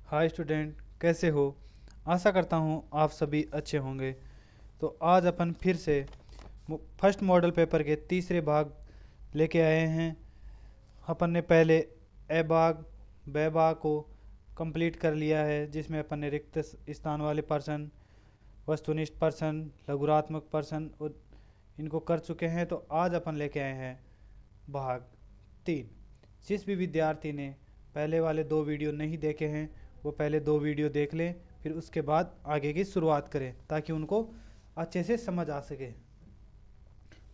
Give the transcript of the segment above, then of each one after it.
Hi student, कैसे हो। आशा करता हूँ आप सभी अच्छे होंगे। तो आज अपन फिर से फर्स्ट मॉडल पेपर के तीसरे भाग लेके आए हैं। अपन ने पहले ए भाग ब भाग को कंप्लीट कर लिया है, जिसमें अपन ने रिक्त स्थान वाले पर्सन, वस्तुनिष्ठ पर्सन, लघुरात्मक पर्सन और इनको कर चुके हैं। तो आज अपन लेके आए हैं भाग 3। जिस भी विद्यार्थी ने पहले वाले 2 वीडियो नहीं देखे हैं वो पहले 2 वीडियो देख लें, फिर उसके बाद आगे की शुरुआत करें ताकि उनको अच्छे से समझ आ सके।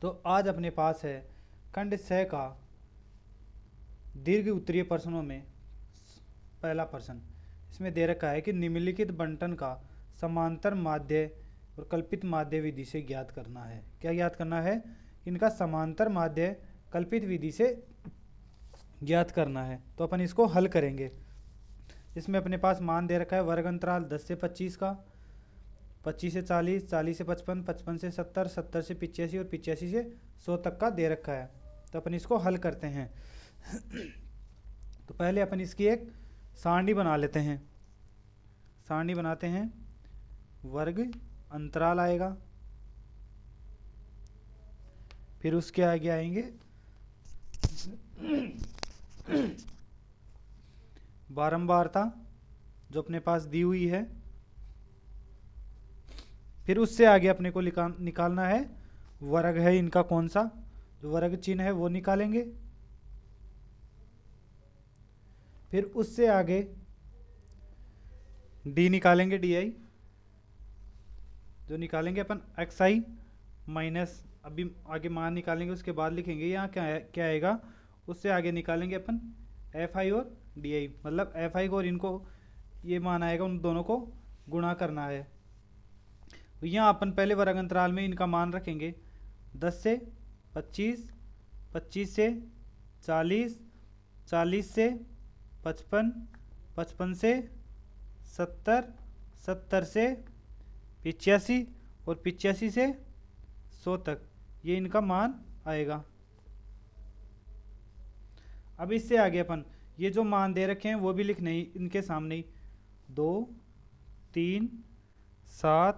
तो आज अपने पास है खंड 6 का दीर्घ उत्तरीय प्रश्नों में पहला प्रश्न। इसमें दे रखा है कि निम्नलिखित बंटन का समांतर माध्य और कल्पित माध्य विधि से ज्ञात करना है। क्या ज्ञात करना है? इनका समांतर माध्य कल्पित विधि से ज्ञात करना है। तो अपन इसको हल करेंगे। इसमें अपने पास मान दे रखा है वर्ग अंतराल 10 से 25 का, 25 से 40, 40 से 55, 55 से 70, 70 से 85 और 85 से 100 तक का दे रखा है। तो अपन इसको हल करते हैं। तो पहले अपन इसकी एक सारणी बना लेते हैं। सारणी बनाते हैं। वर्ग अंतराल आएगा, फिर उसके आगे आएंगे बारंबारता जो अपने पास दी हुई है, फिर उससे आगे अपने को निकालना है वर्ग है इनका कौन सा, जो वर्ग चिन्ह है वो निकालेंगे। फिर उससे आगे डी निकालेंगे, डी आई जो निकालेंगे अपन एक्स आई माइनस, अभी आगे मान निकालेंगे उसके बाद लिखेंगे यहाँ क्या आएगा। उससे आगे निकालेंगे अपन एफ आई और डी आई, मतलब एफ आई को और इनको ये मान आएगा, उन दोनों को गुणा करना है। तो यहाँ अपन पहले वर्ग अंतराल में इनका मान रखेंगे 10 से 25, 25 से 40, 40 से 55, 55 से 70, 70 से 85 और 85 से 100 तक, ये इनका मान आएगा। अब इससे आगे अपन ये जो मान दे रखे हैं वो भी लिखने ही इनके सामने ही 2, 3, 7,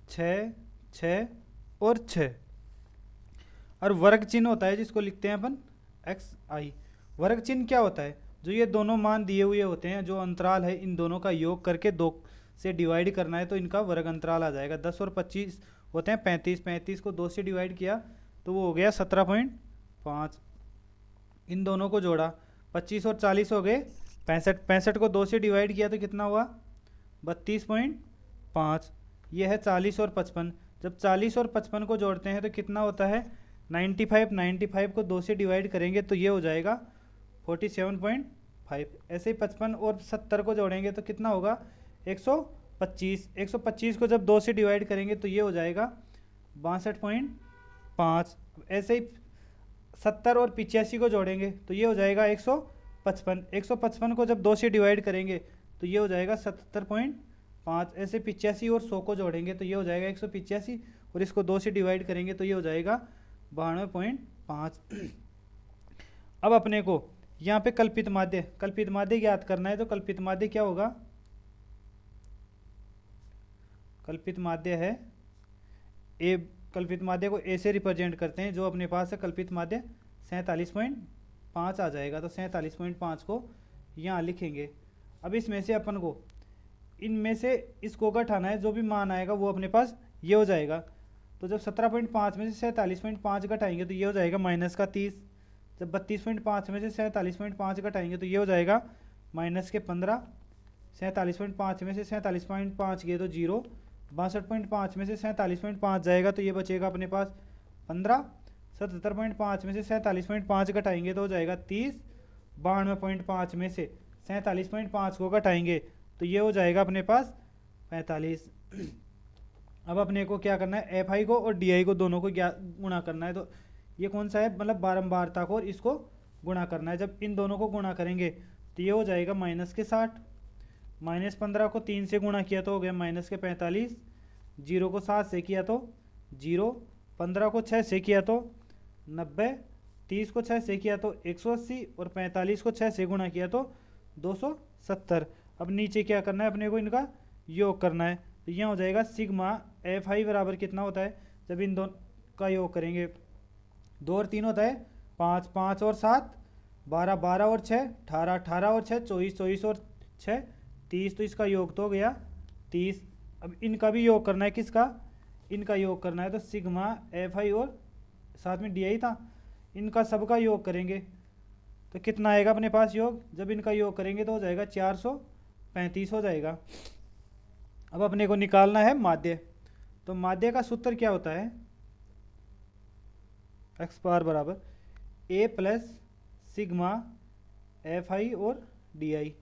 6, 6 और 6। और वर्ग चिन्ह होता है जिसको लिखते हैं अपन एक्स आई। वर्ग चिन्ह क्या होता है? जो ये दोनों मान दिए हुए होते हैं, जो अंतराल है इन दोनों का योग करके 2 से डिवाइड करना है, तो इनका वर्ग अंतराल आ जाएगा। 10 और 25 होते हैं 35, 35 को 2 से डिवाइड किया तो वो हो गया 17.5। इन दोनों को जोड़ा 25 और 40 हो गए 65, 65 को 2 से डिवाइड किया तो कितना हुआ 32.5। ये है 40 और 55। जब 40 और 55 को जोड़ते हैं तो कितना होता है 95, 95 को 2 से डिवाइड करेंगे तो ये हो जाएगा 47.5। ऐसे ही 55 और 70 को जोड़ेंगे तो कितना होगा 125, 125 को जब 2 से डिवाइड करेंगे तो ये हो जाएगा 62.5। ऐसे ही 70 और 85 को जोड़ेंगे तो ये हो जाएगा 155, 155 को जब 2 से डिवाइड करेंगे तो ये हो जाएगा 77.5। ऐसे 85 और 100 को जोड़ेंगे तो ये हो जाएगा 185 और इसको 2 से डिवाइड करेंगे तो ये हो जाएगा 92.5। अब अपने को यहाँ पे कल्पित माध्य ज्ञात करना है। तो कल्पित माध्य क्या होगा? कल्पित माध्य है ए। कल्पित माध्य को ए से रिप्रेजेंट करते हैं। जो अपने पास है कल्पित माध्य 47.5 आ जाएगा। तो 47.5 को यहाँ लिखेंगे। अब इसमें से अपन को इनमें से इसको घटाना है, जो भी मान आएगा वो अपने पास ये हो जाएगा। तो जब 17.5 में से 47.5 घटाएंगे तो ये हो जाएगा माइनस का 30। जब 32.5 में से 47.5 घटाएंगे तो ये हो जाएगा माइनस के 15। 47.5 में से 47.5 गए तो 0। 62.5 में से 47.5 जाएगा तो ये बचेगा अपने पास 15। 77.5 में से 47.5 घटाएंगे तो हो जाएगा 30। 92.5 में से 47.5 को घटाएंगे तो ये हो जाएगा अपने पास 45। अब अपने को क्या करना है, एफ आई को और डी आई को दोनों को गुणा करना है। तो ये कौन सा है, मतलब बारंबारता को, और इसको गुणा करना है। जब इन दोनों को गुणा करेंगे तो ये हो जाएगा माइनस के 60। -15 को 3 से गुणा किया तो हो गया माइनस के 45। 0 को 7 से किया तो 0। 15 को 6 से किया तो 90। 30 को 6 से किया तो 180 और 45 को 6 से गुणा किया तो 270। अब नीचे क्या करना है अपने को, इनका योग करना है। तो यहाँ हो जाएगा सिग्मा एफ आई बराबर कितना होता है जब इन दोनों का योग करेंगे, 2 और 3 होता है 5, 5 और 7 12, 12 और 6 18, 18 और 6 24, 24 और 6 30, तो इसका योग तो हो गया 30। अब इनका भी योग करना है, किसका, इनका योग करना है। तो सिग्मा एफ आई और साथ में डी आई था, इनका सबका योग करेंगे तो कितना आएगा अपने पास योग, जब इनका योग करेंगे तो हो जाएगा 435 हो जाएगा। अब अपने को निकालना है माध्य। तो माध्य का सूत्र क्या होता है, एक्स बार बराबर ए प्लस सिग्मा एफ आई और डी आई,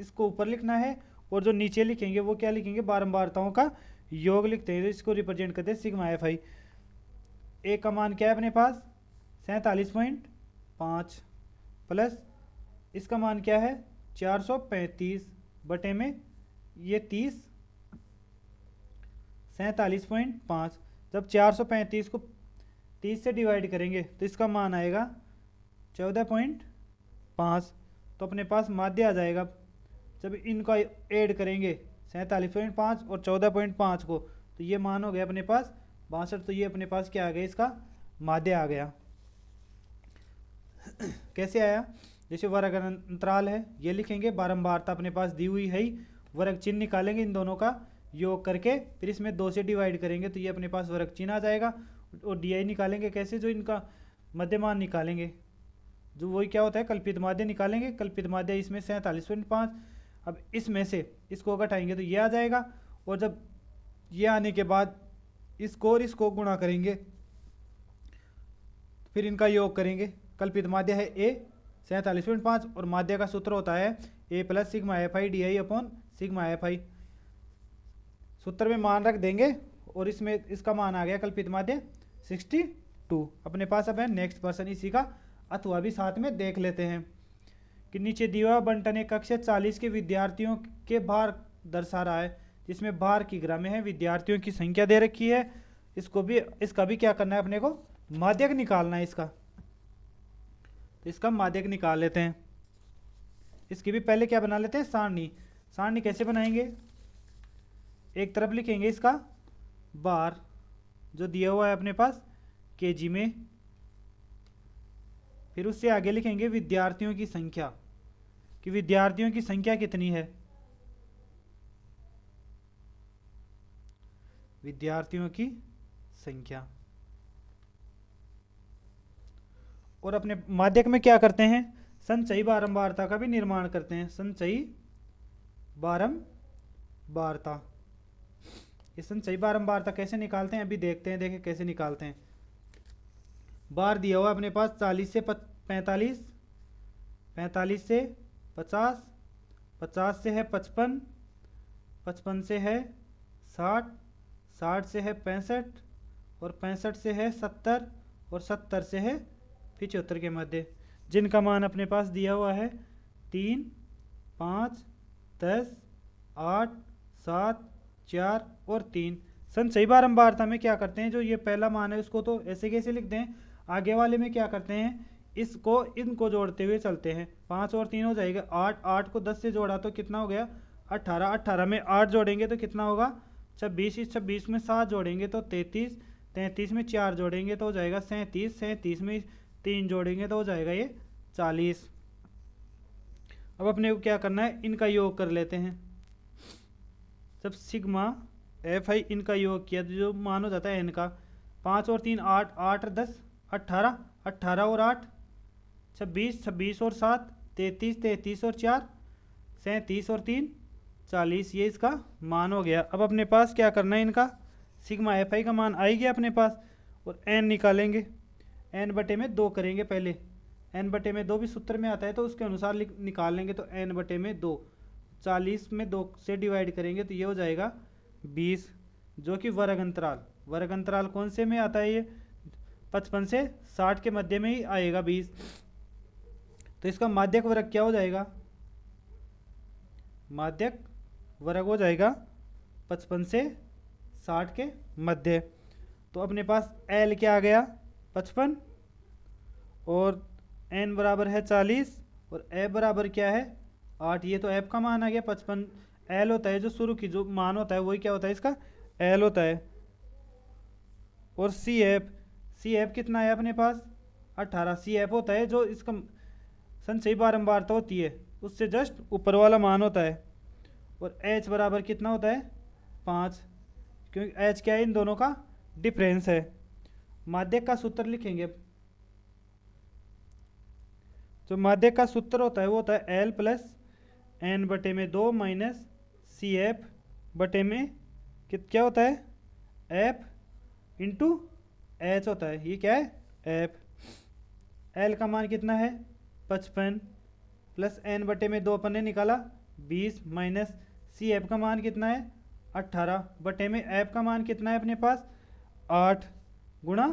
इसको ऊपर लिखना है और जो नीचे लिखेंगे वो क्या लिखेंगे, बारंबारताओं का योग लिखते हैं, तो इसको रिप्रेजेंट करते हैं सिग्मा एफ आई। ए का मान क्या है अपने पास 47.5 प्लस इसका मान क्या है 435 बटे में ये 30 47.5। जब 435 को 30 से डिवाइड करेंगे तो इसका मान आएगा 14.5। तो अपने पास माध्य आ जाएगा। जब इनका ऐड करेंगे 47.5 और 14.5 को तो ये मान हो गया अपने पास 62। तो ये अपने पास क्या आ गया, इसका माध्य आ गया। कैसे आया, जैसे वर्ग अंतराल है ये लिखेंगे, बारंबारता अपने पास दी हुई है ही, वर्ग चिन्ह निकालेंगे, इन दोनों का योग करके फिर इसमें 2 से डिवाइड करेंगे तो ये अपने पास वर्ग चिन्ह आ जाएगा। और डी आई निकालेंगे कैसे, जो इनका मध्यमान निकालेंगे, जो वही क्या होता है कल्पित माध्य निकालेंगे। कल्पित माध्य इसमें 47.5। अब इसमें से इसको घटाएंगे तो ये आ जाएगा, और जब ये आने के बाद इसको और इसको गुणा करेंगे फिर इनका योग करेंगे। कल्पित माध्य है ए 47.5 और माध्य का सूत्र होता है a plus sigma f i d i upon sigma f i. सूत्र में मान रख देंगे और इसमें इसका मान आ गया कल्पित माध्य 62 अपने पास। अब है नेक्स्ट पर्सन, इसी का अथवा भी साथ में देख लेते हैं कि नीचे दिया बंटन एक कक्षा 40 के विद्यार्थियों के भार दर्शा रहा है, जिसमें भार की ग्राम में है, विद्यार्थियों की संख्या दे रखी है। इसका भी क्या करना है अपने को, माध्यक निकालना है इसका। तो इसका माध्यक निकाल लेते हैं। इसकी भी पहले क्या बना लेते हैं, सारणी। सारणी कैसे बनाएंगे, एक तरफ लिखेंगे इसका बार जो दिया हुआ है अपने पास केजी में, फिर उससे आगे लिखेंगे विद्यार्थियों की संख्या, कि विद्यार्थियों की संख्या कितनी है, विद्यार्थियों की संख्या। और अपने माध्यक में क्या करते हैं, संचयी बारंबारता का भी निर्माण करते हैं। संचयी बारंबारता, ये संचयी बारंबारता कैसे निकालते हैं अभी देखते हैं, देखें कैसे निकालते हैं। बार दिया हुआ अपने पास 40 से 45, 45 से 50, 50 से है 55, 55 से है 60, 60 से है 65 और 65 से है 70 और 70 से है 75 के मध्य, जिनका मान अपने पास दिया हुआ है 3, 5, 10, 8, 7, 4 और 3। संचयी बारंबारता में क्या करते हैं, जो ये पहला मान है उसको तो ऐसे कैसे लिखते हैं, आगे वाले में क्या करते हैं, इसको इनको जोड़ते हुए चलते हैं। 5 और 3 हो जाएगा 8, 8 को 10 से जोड़ा तो कितना हो गया 18, 18 में 8 जोड़ेंगे तो कितना होगा 26, इस 26 में 7 जोड़ेंगे तो 33, 33 में 4 जोड़ेंगे तो हो जाएगा 37, 37 में 3 जोड़ेंगे तो हो जाएगा ये 40। अब अपने को क्या करना है, इनका योग कर लेते हैं। जब सिग्मा एफ आई इनका योग किया तो जो मान हो जाता है इनका 5 और 3 8, 8 10 18, 18 और 8 26, 26 और 7 33, 33 और 4 37 और 3 40, ये इसका मान हो गया। अब अपने पास क्या करना है, इनका सिग्मा एफ आई का मान आ ही गया अपने पास, और एन निकालेंगे, एन बटे में 2 करेंगे पहले, एन बटे में 2 भी सूत्र में आता है तो उसके अनुसार निकाल लेंगे। तो एन बटे में 2, 40 में 2 से डिवाइड करेंगे तो ये हो जाएगा 20, जो कि वर्ग अंतराल कौन से में आता है, ये 55 से 60 के मध्य में ही आएगा 20। तो इसका माध्यक वर्ग क्या हो जाएगा, माध्यक वर्ग हो जाएगा 55 से 60 के मध्य। तो अपने पास एल क्या आ गया 55 और एन बराबर है 40 और ए बराबर क्या है 8। ये तो एफ का मान आ गया 55। एल होता है जो शुरू की जो मान होता है वही क्या होता है इसका एल होता है। और सी एफ कितना है अपने पास 18। सी एफ होता है जो इसका संचयी बारंबारता होती है उससे जस्ट ऊपर वाला मान होता है। और एच बराबर कितना होता है 5, क्योंकि एच क्या है इन दोनों का डिफरेंस है। माध्यक का सूत्र लिखेंगे। जो माध्यक का सूत्र होता है वो होता है एल प्लस एन बटे में 2 माइनस सी एफ बटे में क्या होता है एफ इंटू एच होता है। ये क्या है एफ। एल का मान कितना है 55 प्लस एन बटे में 2 अपन ने निकाला 20 माइनस सी एफ का मान कितना है 18 बटे में एफ का मान कितना है अपने पास 8 गुणा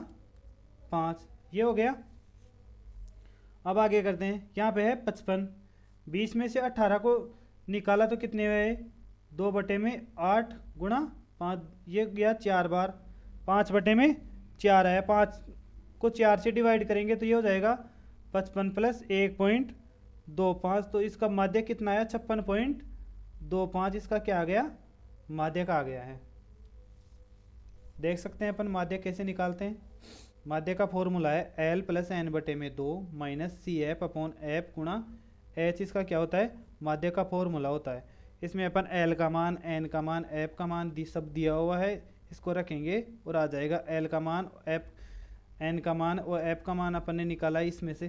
5। ये हो गया। अब आगे करते हैं। यहाँ पे है 55, 20 में से 18 को निकाला तो कितने हुए 2 बटे में 8 गुणा 5। ये गया 4 बार 5 बटे में 4 आया। 5 को 4 से डिवाइड करेंगे तो ये हो जाएगा 55 प्लस 1.25। तो इसका माध्यक कितना आया 56.25। इसका क्या आ गया माध्यक आ गया है। देख सकते हैं अपन माध्यक कैसे निकालते हैं। माध्यक का फॉर्मूला है एल प्लस एन बटे में 2 minus C F upon F गुणा एच। इसका क्या होता है माध्यक का फॉर्मूला होता है। इसमें अपन एल का मान एन का मान एफ का मान सब दिया हुआ है, इसको रखेंगे और आ जाएगा एल का मान एफ एन का मान और एफ का मान अपन ने निकाला इसमें से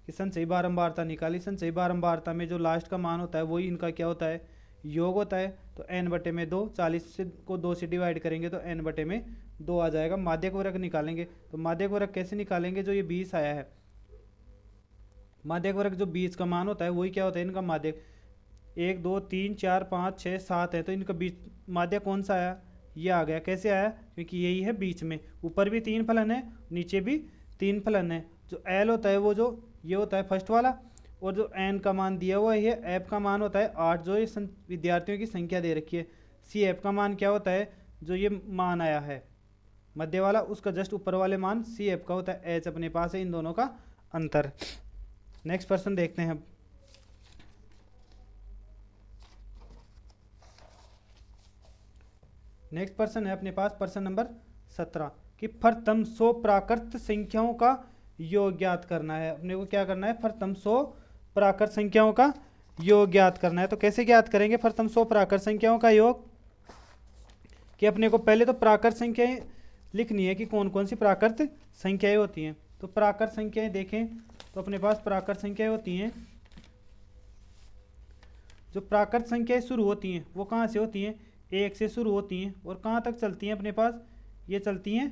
कि संचयी बारंबारता निकाली। संचयी बारंबारता में जो लास्ट का मान होता है वही इनका क्या होता है योग होता है। तो एन बटे में 2 40 से को 2 से डिवाइड करेंगे तो एन बटे में 2 आ जाएगा। माध्यक वर्ग निकालेंगे तो माध्यक वर्ग कैसे निकालेंगे। जो ये 20 आया है माध्यक वर्ग जो 20 का मान होता है वही क्या होता है इनका माध्यक। 1 2 3 4 5 6 7 है तो इनका बीच माध्यक कौन सा आया ये आ गया। कैसे आया क्योंकि यही है बीच में। ऊपर भी 3 फलन है नीचे भी 3 फलन है। जो एल होता है वो जो ये होता है फर्स्ट वाला और जो एन का मान दिया हुआ है एफ का मान होता है 8 जो ये विद्यार्थियों की संख्या दे रखी है। सी एफ का मान क्या होता है जो ये मान आया है मध्य वाला उसका जस्ट ऊपर वाले मान सी एफ का होता है। एच अपने पास है इन दोनों का अंतर। नेक्स्ट पर्सन देखते हैं। नेक्स्ट पर्सन है अपने पास पर्सन नंबर 17 कि प्रथम 100 प्राकृत संख्याओं का योग ज्ञात करना है। अपने को क्या करना है प्रथम 100 प्राकृत संख्याओं का योग ज्ञात करना है। तो कैसे ज्ञात करेंगे प्रथम 100 प्राकृत संख्याओं का योग कि अपने को पहले तो प्राकृत संख्याएं लिखनी है कि कौन कौन सी प्राकृत संख्याएं होती हैं। तो प्राकृत संख्याएं देखें तो अपने पास प्राकृत संख्याएं होती हैं। जो प्राकृत संख्याएं शुरू होती हैं वो कहाँ से होती हैं 1 से शुरू होती हैं और कहाँ तक चलती हैं अपने पास ये चलती हैं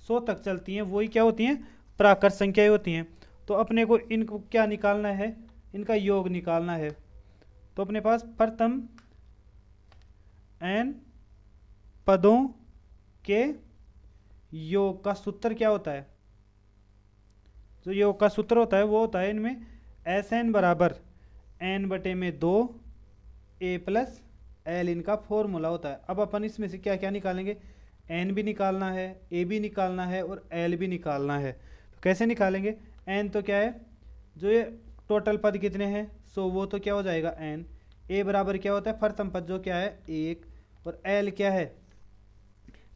100 तक चलती हैं। वही क्या होती हैं प्राकृत संख्याएं होती हैं। तो अपने को इनको क्या निकालना है इनका योग निकालना है। तो अपने पास प्रथम n पदों के योग का सूत्र क्या होता है। जो योग का सूत्र होता है वो होता है इनमें एस एन बराबर n बटे में 2 a प्लस एल इनका फॉर्मूला होता है। अब अपन इसमें से क्या क्या निकालेंगे n भी निकालना है a भी निकालना है और l भी निकालना है। तो कैसे निकालेंगे n तो क्या है जो ये टोटल पद कितने हैं 100 वो तो क्या हो जाएगा n। a बराबर क्या होता है प्रथम पद जो क्या है 1 और l क्या है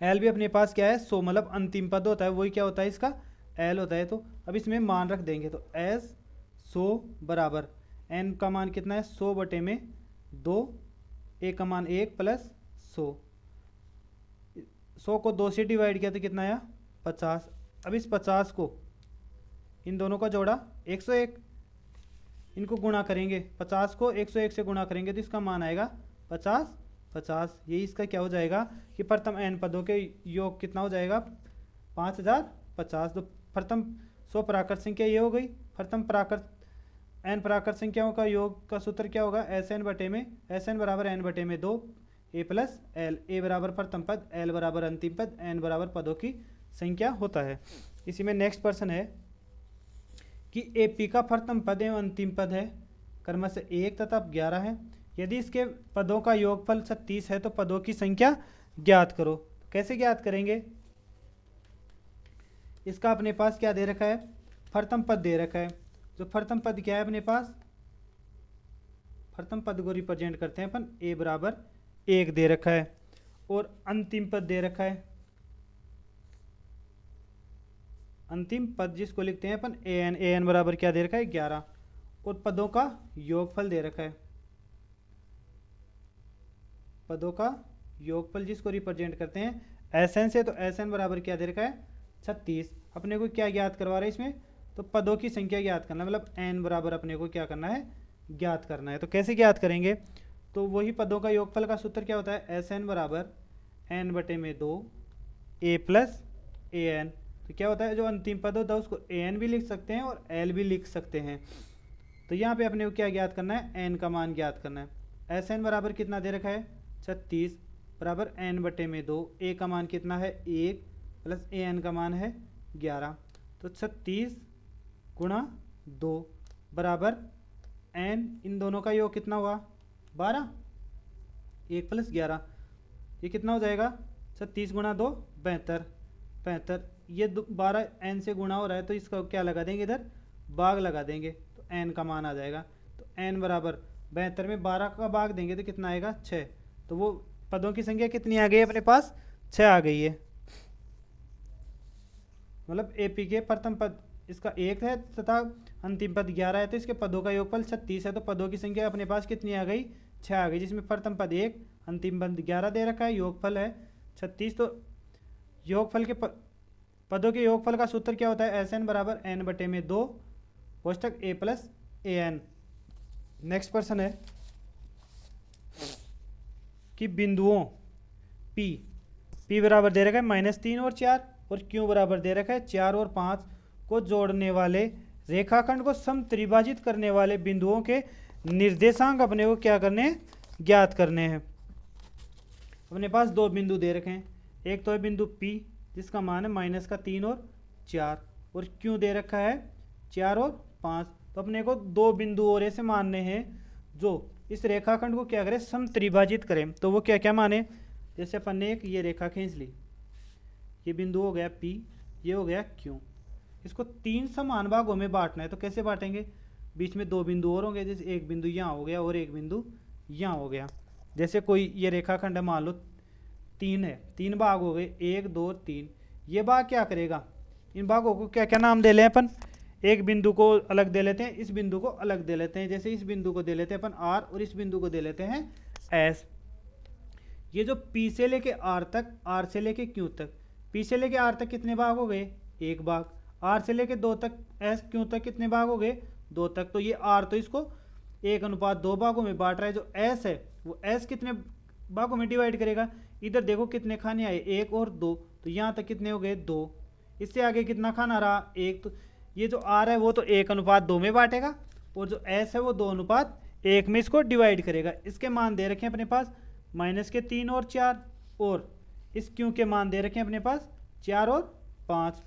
l भी अपने पास क्या है 100 मतलब अंतिम पद होता है वही क्या होता है इसका l होता है। तो अब इसमें मान रख देंगे तो s 100 बराबर n का मान कितना है 100 बटे में 2 a का मान 1 प्लस 100 को 2 से डिवाइड किया तो कितना आया 50। अब इस 50 को इन दोनों का जोड़ा 101 इनको गुणा करेंगे 50 को 101 से गुणा करेंगे तो इसका मान आएगा 50 50। यही इसका क्या हो जाएगा कि प्रथम n पदों के योग कितना हो जाएगा 5050। तो प्रथम 100 प्राकृत संख्या ये हो गई। प्रथम प्राकृत n प्राकृत संख्याओं का योग का सूत्र क्या होगा एस एन बटे में एस एन बराबर n बटे में 2 a प्लस एल। ए बराबर प्रथम पद l बराबर अंतिम पद n बराबर पदों की संख्या होता है। इसी में नेक्स्ट प्रश्न है कि AP का प्रथम पद एवं अंतिम पद है क्रमशः 1 तथा 11 है। यदि इसके पदों का योगफल 36 है तो पदों की संख्या ज्ञात करो। कैसे ज्ञात करेंगे इसका अपने पास क्या दे रखा है प्रथम पद दे रखा है। जो प्रथम पद क्या है अपने पास प्रथम पद को रिप्रेजेंट करते हैं अपन a बराबर 1 दे रखा है और अंतिम पद दे रखा है, अंतिम पद जिसको लिखते हैं अपन an बराबर क्या दे रखा है 11 और पदों का योगफल दे रखा है, पदों का योगफल जिसको रिप्रेजेंट करते हैं Sn से, तो Sn बराबर क्या दे रखा है 36। अपने को क्या ज्ञात करवा रहा है इसमें, तो पदों की संख्या ज्ञात करना, मतलब n बराबर अपने को क्या करना है ज्ञात करना है। तो कैसे ज्ञात करेंगे, तो वही पदों का योगफल का सूत्र क्या होता है Sn बराबर n बटे में 2 a प्लस an। तो क्या होता है जो अंतिम पद होता है उसको an भी लिख सकते हैं और l भी लिख सकते हैं। तो यहाँ पे अपने को क्या ज्ञात करना है n का मान ज्ञात करना है। Sn बराबर कितना दे रखा है 36 बराबर n बटे में 2, a का मान कितना है 1 प्लस an का मान है 11। तो 36 गुणा 2 बराबर n, इन दोनों का योग कितना हुआ 12, 1 प्लस 11 ये कितना हो जाएगा 36 गुणा 2 72, 72 ये 12 n से गुणा हो रहा है तो इसका क्या लगा देंगे इधर भाग लगा देंगे तो n का मान आ जाएगा। तो n बराबर 72 में 12 का भाग देंगे तो कितना आएगा 6। तो वो पदों की संख्या कितनी आ गई है अपने पास 6 आ गई है, मतलब AP के प्रथम पद इसका 1 है तथा अंतिम पद 11 है तो इसके पदों का योगफल 36 है। तो पदों की संख्या अपने पास कितनी आ गई 6 आ गई, जिसमें प्रथम पद 1 अंतिम पद 11 दे रखा है, योगफल है 36। तो योगफल के पदों के योगफल का सूत्र क्या होता है Sn बराबर n बटे में 2 कोष्टक a प्लस an। नेक्स्ट प्रश्न है कि बिंदुओं P बराबर दे रखा है -3 और 4 और Q बराबर दे रखा है 4 और 5 को जोड़ने वाले रेखाखंड को समत्रिभाजित करने वाले बिंदुओं के निर्देशांक अपने को क्या करने हैं ज्ञात करने हैं। अपने पास दो बिंदु दे रखे हैं, एक तो है बिंदु P जिसका मान है -3 और 4 और Q दे रखा है 4 और 5। तो अपने को दो बिंदु और ऐसे मानने हैं जो इस रेखाखंड को क्या करें समत्रिभाजित करें। तो वो क्या क्या माने, जैसे अपन ने एक ये रेखा खींच ली, ये बिंदु हो गया P, ये हो गया Q, इसको 3 समान भागों में बांटना है। तो कैसे बांटेंगे, बीच में दो बिंदु और होंगे, जैसे एक बिंदु यहाँ हो गया और एक बिंदु यहाँ हो गया। जैसे कोई ये रेखाखंड है मान लो 3 है, 3 भाग हो गए 1 2 3। ये भाग क्या करेगा, इन भागों को क्या क्या नाम दे लें अपन, एक बिंदु को अलग दे लेते हैं, इस बिंदु को अलग दे लेते हैं। जैसे इस बिंदु को दे लेते हैं अपन R और इस बिंदु को दे लेते हैं S। ये जो P से लेके R तक, R से लेके Q तक, P से लेके R तक कितने भाग हो गए 1 भाग, R से लेके 2 तक S Q तक कितने भाग हो गए 2 तक। तो ये R तो इसको 1:2 भागों में बांट रहा है, जो S है वो S कितने भागों में डिवाइड करेगा, इधर देखो कितने खाने आए 1 और 2, तो यहाँ तक कितने हो गए 2, इससे आगे कितना खाना रहा 1। तो ये जो R है वो तो 1:2 में बांटेगा और जो S है वो 2:1 में इसको डिवाइड करेगा। इसके मान दे रखे हैं अपने पास -3 और 4 और इस Q के मान दे रखे हैं अपने पास 4 और 5।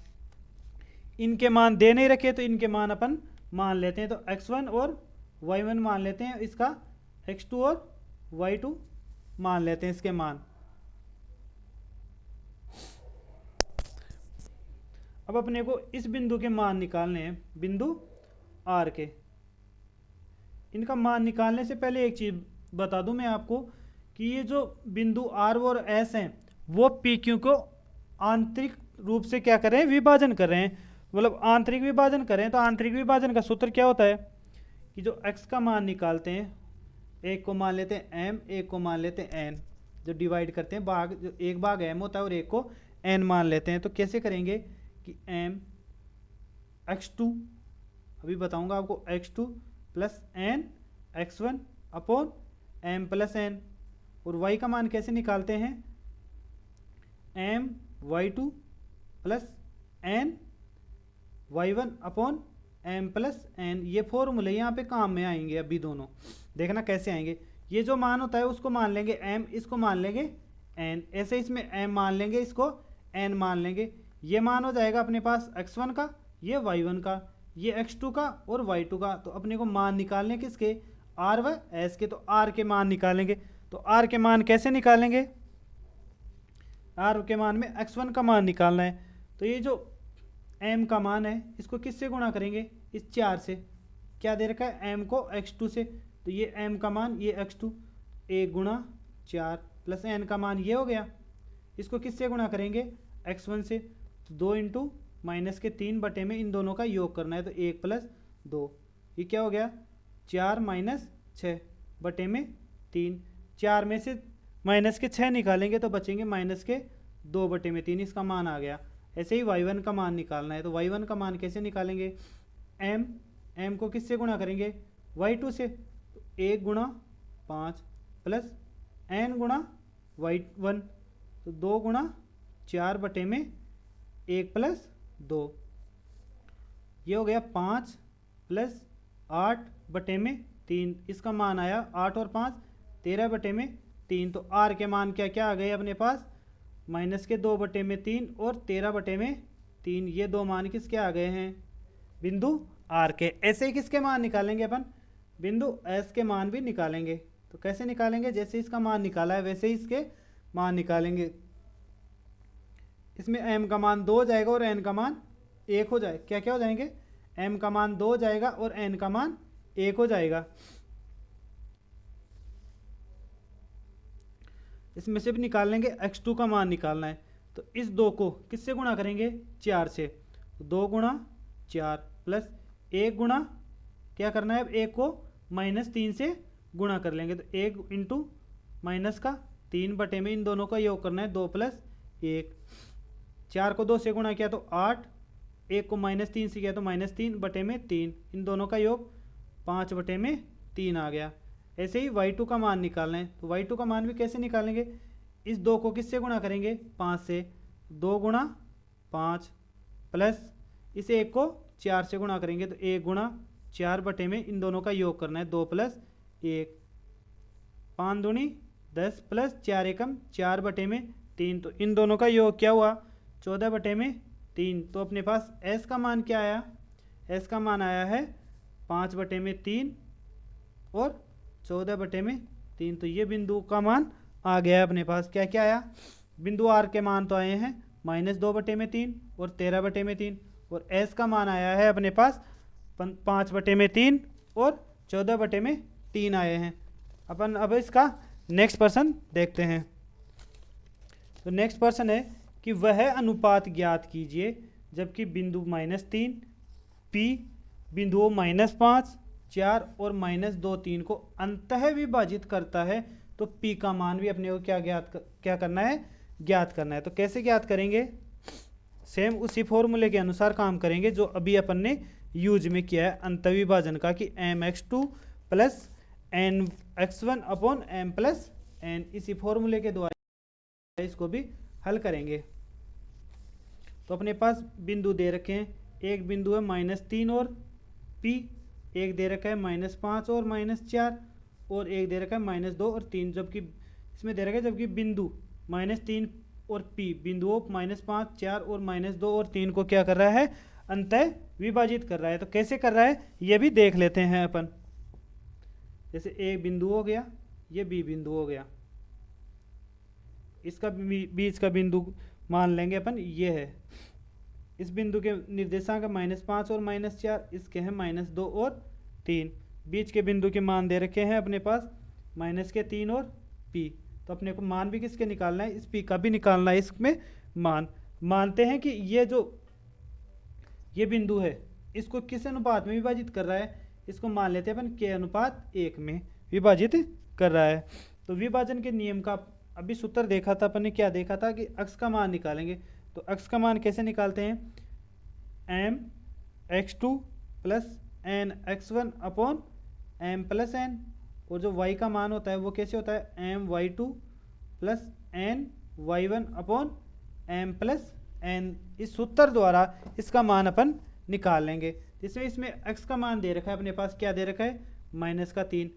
इनके मान दे नहीं रखे तो इनके मान अपन मान लेते हैं, तो x1 और y1 मान लेते हैं, इसका x2 और y2 मान लेते हैं इसके मान। अब अपने को इस बिंदु के मान निकालने हैं, बिंदु R के। इनका मान निकालने से पहले एक चीज बता दूं मैं आपको कि ये जो बिंदु R और S हैं वो PQ को आंतरिक रूप से क्या कर रहे हैं विभाजन कर रहे हैं, मतलब आंतरिक विभाजन कर रहे हैं। तो आंतरिक विभाजन का सूत्र क्या होता है कि जो x का मान निकालते हैं, एक को मान लेते हैं m, एक को मान लेते हैं n, जो डिवाइड करते हैं भाग, जो एक भाग m होता है और एक को n मान लेते हैं। तो कैसे करेंगे कि m x2, अभी बताऊंगा आपको, x2 plus n x1 upon m plus n, और y का मान कैसे निकालते हैं m y2 plus n y1 upon m plus n। ये फॉर्मूले यहाँ पे काम में आएंगे, अभी दोनों देखना कैसे आएंगे। ये जो मान होता है उसको मान लेंगे m, इसको मान लेंगे n, ऐसे इसमें m मान लेंगे, इसको n मान लेंगे। ये मान हो जाएगा अपने पास x1 का, ये y1 का, ये x2 का और y2 का। तो अपने को मान निकालने किसके r व s के, तो r के मान निकालेंगे। तो r के मान कैसे निकालेंगे, r के मान में x1 का मान निकालना है। तो ये जो m का मान है इसको किससे गुणा करेंगे, इस 4 से, क्या दे रखा है m को x2 से, तो ये m का मान ये x2 1 गुणा 4 प्लस n का मान ये हो गया। इसको किससे गुणा करेंगे? x1 से। तो 2 इंटू माइनस के 3 बटे में इन दोनों का योग करना है, तो 1 प्लस 2, ये क्या हो गया? 4 माइनस 6 बटे में 3। 4 में से माइनस के 6 निकालेंगे तो बचेंगे माइनस के 2 बटे में 3, इसका मान आ गया। ऐसे ही y1 का मान निकालना है, तो y1 का मान कैसे निकालेंगे? m को किससे गुणा करेंगे? y2 से। तो 1 गुणा 5 प्लस n गुणा y1, तो 2 गुणा 4 बटे में 1 प्लस 2, ये हो गया 5 प्लस 8 बटे में 3, इसका मान आया 8 और 5 13 बटे में 3। तो r के मान क्या क्या आ गए अपने पास? माइनस के 2 बटे में 3 और 13 बटे में 3, ये दो मान किसके आ गए हैं? बिंदु r के। ऐसे ही किसके मान निकालेंगे अपन? बिंदु s के मान भी निकालेंगे। तो कैसे निकालेंगे? जैसे इसका मान निकाला है वैसे ही इसके मान निकालेंगे। इसमें m का मान 2 हो जाएगा और n का मान 1 हो जाएगा। क्या क्या हो जाएंगे? m का मान 2 हो जाएगा और n का मान 1 हो जाएगा। इसमें से भी निकाल लेंगे, x2 का मान निकालना है। तो इस 2 को किससे गुणा करेंगे? 4 से। तो 2 गुणा 4 प्लस 1 गुणा, क्या करना है अब? 1 को माइनस 3 से गुणा कर लेंगे, तो 1 इंटू माइनस का 3 बटे में इन दोनों का योग करना है, 2 प्लस 1। 4 को 2 से गुणा किया तो 8, 1 को माइनस 3 से किया तो माइनस 3 बटे में 3, इन दोनों का योग 5 बटे में 3 आ गया। ऐसे ही y2 का मान निकालना है, तो y2 का मान भी कैसे निकालेंगे? इस 2 को किससे गुणा करेंगे? 5 से। 2 गुणा 5 प्लस इस 1 को 4 से गुणा करेंगे, तो 1 गुणा 4 बटे में इन दोनों का योग करना है, 2 प्लस 1। 5 दूनी 10 प्लस 4 एकम 4 बटे में 3, तो इन दोनों का योग क्या हुआ? 14 बटे में 3। तो अपने पास s का मान क्या आया? s का मान आया है 5 बटे में 3 और 14 बटे में 3। तो ये बिंदु का मान आ गया है अपने पास। क्या क्या आया? बिंदु r के मान तो आए हैं -2 बटे में 3 और 13 बटे में 3, और s का मान आया है अपने पास 5 बटे में 3 और 14 बटे में 3 आए हैं। अपन अब इसका नेक्स्ट प्रश्न देखते हैं। तो नेक्स्ट प्रश्न है कि वह अनुपात ज्ञात कीजिए जबकि बिंदु -3 p बिंदुओं -5 4 और -2 3 को अंतः विभाजित करता है, तो p का मान भी अपने को क्या करना है? ज्ञात करना है। तो कैसे ज्ञात करेंगे? सेम उसी फॉर्मूले के अनुसार काम करेंगे जो अभी अपन ने यूज में किया है अंतः विभाजन का, कि mx2 plus nx1 upon m plus n। इसी फॉर्मूले के द्वारा इसको भी हल करेंगे। तो अपने पास बिंदु दे रखे हैं, एक बिंदु है -3 और p, एक दे रखा है -5 और -4, और एक दे रखा है -2 और 3। जबकि इसमें दे रखा है जबकि बिंदु -3 और p बिंदुओं -5 4 और -2 और 3 को क्या कर रहा है? अंतः विभाजित कर रहा है। तो कैसे कर रहा है ये भी देख लेते हैं अपन। जैसे a बिंदु हो गया, ये b बिंदु हो गया, इसका बीच का बिंदु मान लेंगे अपन, ये है। इस बिंदु के निर्देशांक -5 और -4, इसके हैं -2 और 3। बीच के बिंदु के मान दे रखे हैं अपने पास -3 और p। तो अपने को मान भी किसके निकालना है? इस p का भी निकालना है। इसमें मान मानते हैं कि ये बिंदु है, इसको किस अनुपात में विभाजित कर रहा है? इसको मान लेते हैं अपन k/1 में विभाजित कर रहा है। तो विभाजन के नियम का अभी सूत्र देखा था अपन ने, क्या देखा था? कि अक्ष का मान निकालेंगे। तो अक्ष का मान कैसे निकालते हैं? mx2 plus nx1 upon m plus n, और जो y का मान होता है वो कैसे होता है? my2 plus ny1 upon m plus n। इस सूत्र द्वारा इसका मान अपन निकाल लेंगे। इसमें x का मान दे रखा है अपने पास, क्या दे रखा है? -3।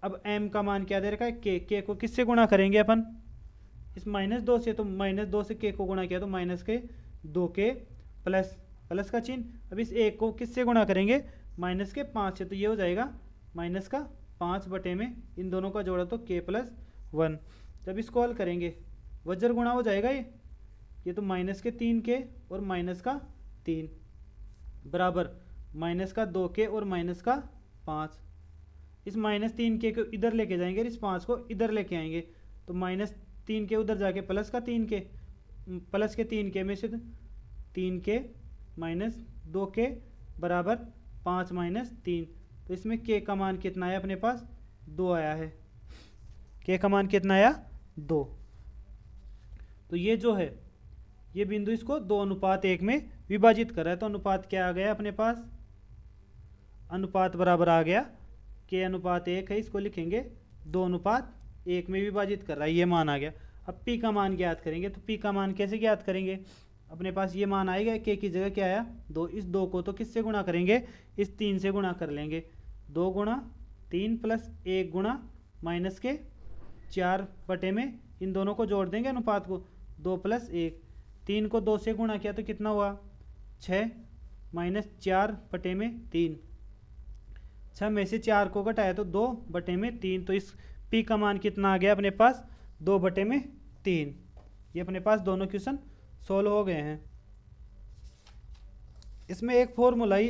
अब m का मान क्या दे रखा है? k को किससे गुणा करेंगे अपन? इस -2 से, तो -2 से k को गुणा किया तो -2k प्लस का चिन्ह। अब इस 1 को किससे गुणा करेंगे? -5 से, तो ये हो जाएगा -5 बटे में इन दोनों का जोड़ा तो k+1। जब इसको हल करेंगे वज्र गुणा हो जाएगा, ये तो -3k और -3 बराबर -2k और -5। इस -3 के को इधर लेके जाएंगे, इस 5 को इधर लेके आएंगे, तो -3 के उधर जाके प्लस का 3 के, प्लस के 3 के में से 3 के -2 के बराबर 5 -3। तो इसमें के का मान कितना आया अपने पास? 2 आया है। के का मान कितना आया? 2। तो ये जो है ये बिंदु इसको 2:1 में विभाजित कर रहा है। तो अनुपात क्या आ गया अपने पास? अनुपात बराबर आ गया के अनुपात 1 है, इसको लिखेंगे 2:1 में विभाजित कर रहा है, ये मान आ गया। अब पी का मान ज्ञात करेंगे। तो पी का मान कैसे ज्ञात करेंगे? अपने पास ये मान आएगा, के की जगह क्या आया? 2। इस 2 को तो किससे गुणा करेंगे? इस 3 से गुणा कर लेंगे। 2 गुणा 3 प्लस 1 गुणा माइनस के 4 बटे में इन दोनों को जोड़ देंगे अनुपात को, 2 + 1। 3 को 2 से गुणा किया तो कितना हुआ? 6 -4 बटे में 3। 6 में से 4 को घटाया तो 2 बटे में 3। तो इस पी का मान कितना आ गया अपने पास? 2 बटे में 3। ये अपने पास दोनों क्वेश्चन सोल्व हो गए हैं। इसमें एक फॉर्मूला ही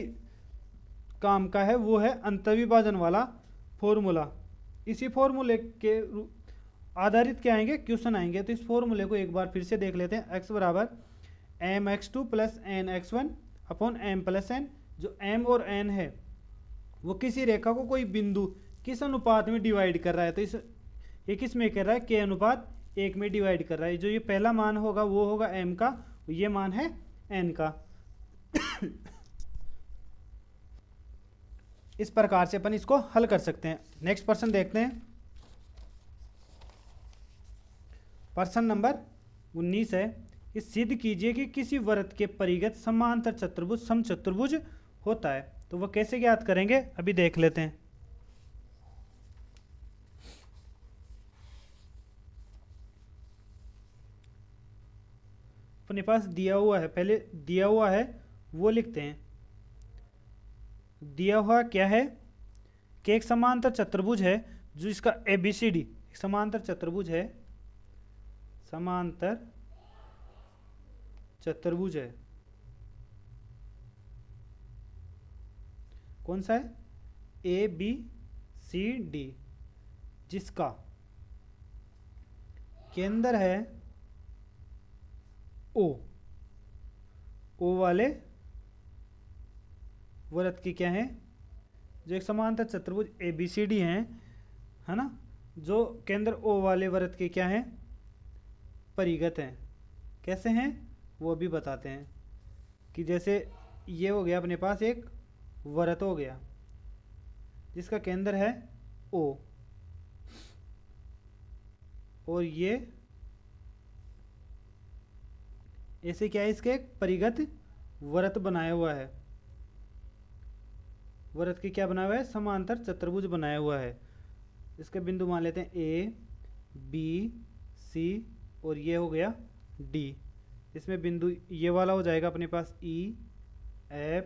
काम का है, वो है अंतर्विभाजन वाला फॉर्मूला। इसी फॉर्मूले के आधारित क्या आएंगे? क्वेश्चन आएंगे। तो इस फॉर्मूले को एक बार फिर से देख लेते हैं। x बराबर mx2 + nx1 upon m + n। जो m और n है वो किसी रेखा को कोई बिंदु किस अनुपात में डिवाइड कर रहा है? तो इस ये किस में कर रहा है? के अनुपात 1 में डिवाइड कर रहा है। जो ये पहला मान होगा वो होगा m का, ये मान है n का। इस प्रकार से अपन इसको हल कर सकते हैं। नेक्स्ट प्रश्न देखते हैं। प्रश्न नंबर 19 है, कि सिद्ध कीजिए कि किसी वृत्त के परिगत समांतर चतुर्भुज समचतुर्भुज होता है। तो वह कैसे ज्ञात करेंगे अभी देख लेते हैं। अपने पास दिया हुआ है, पहले दिया हुआ है वो लिखते हैं। दिया हुआ क्या है? कि एक समांतर चतुर्भुज है जो इसका ABCD समांतर चतुर्भुज है, समांतर चतुर्भुज है। कौन सा है? ABCD, जिसका केंद्र है O वाले वृत्त की क्या है? जो एक समांतर चतुर्भुज ABCD है ना, जो केंद्र O वाले वृत्त के क्या है? परिगत हैं। कैसे हैं वो भी बताते हैं। कि जैसे ये हो गया अपने पास एक वृत्त हो गया जिसका केंद्र है O, और ये ऐसे क्या है? इसके एक परिगत वृत्त बनाया हुआ है। वृत्त की क्या बनाया हुआ है? समांतर चतुर्भुज बनाया हुआ है। इसके बिंदु मान लेते हैं A, B, C और ये हो गया D। इसमें बिंदु ये वाला हो जाएगा अपने पास E, F,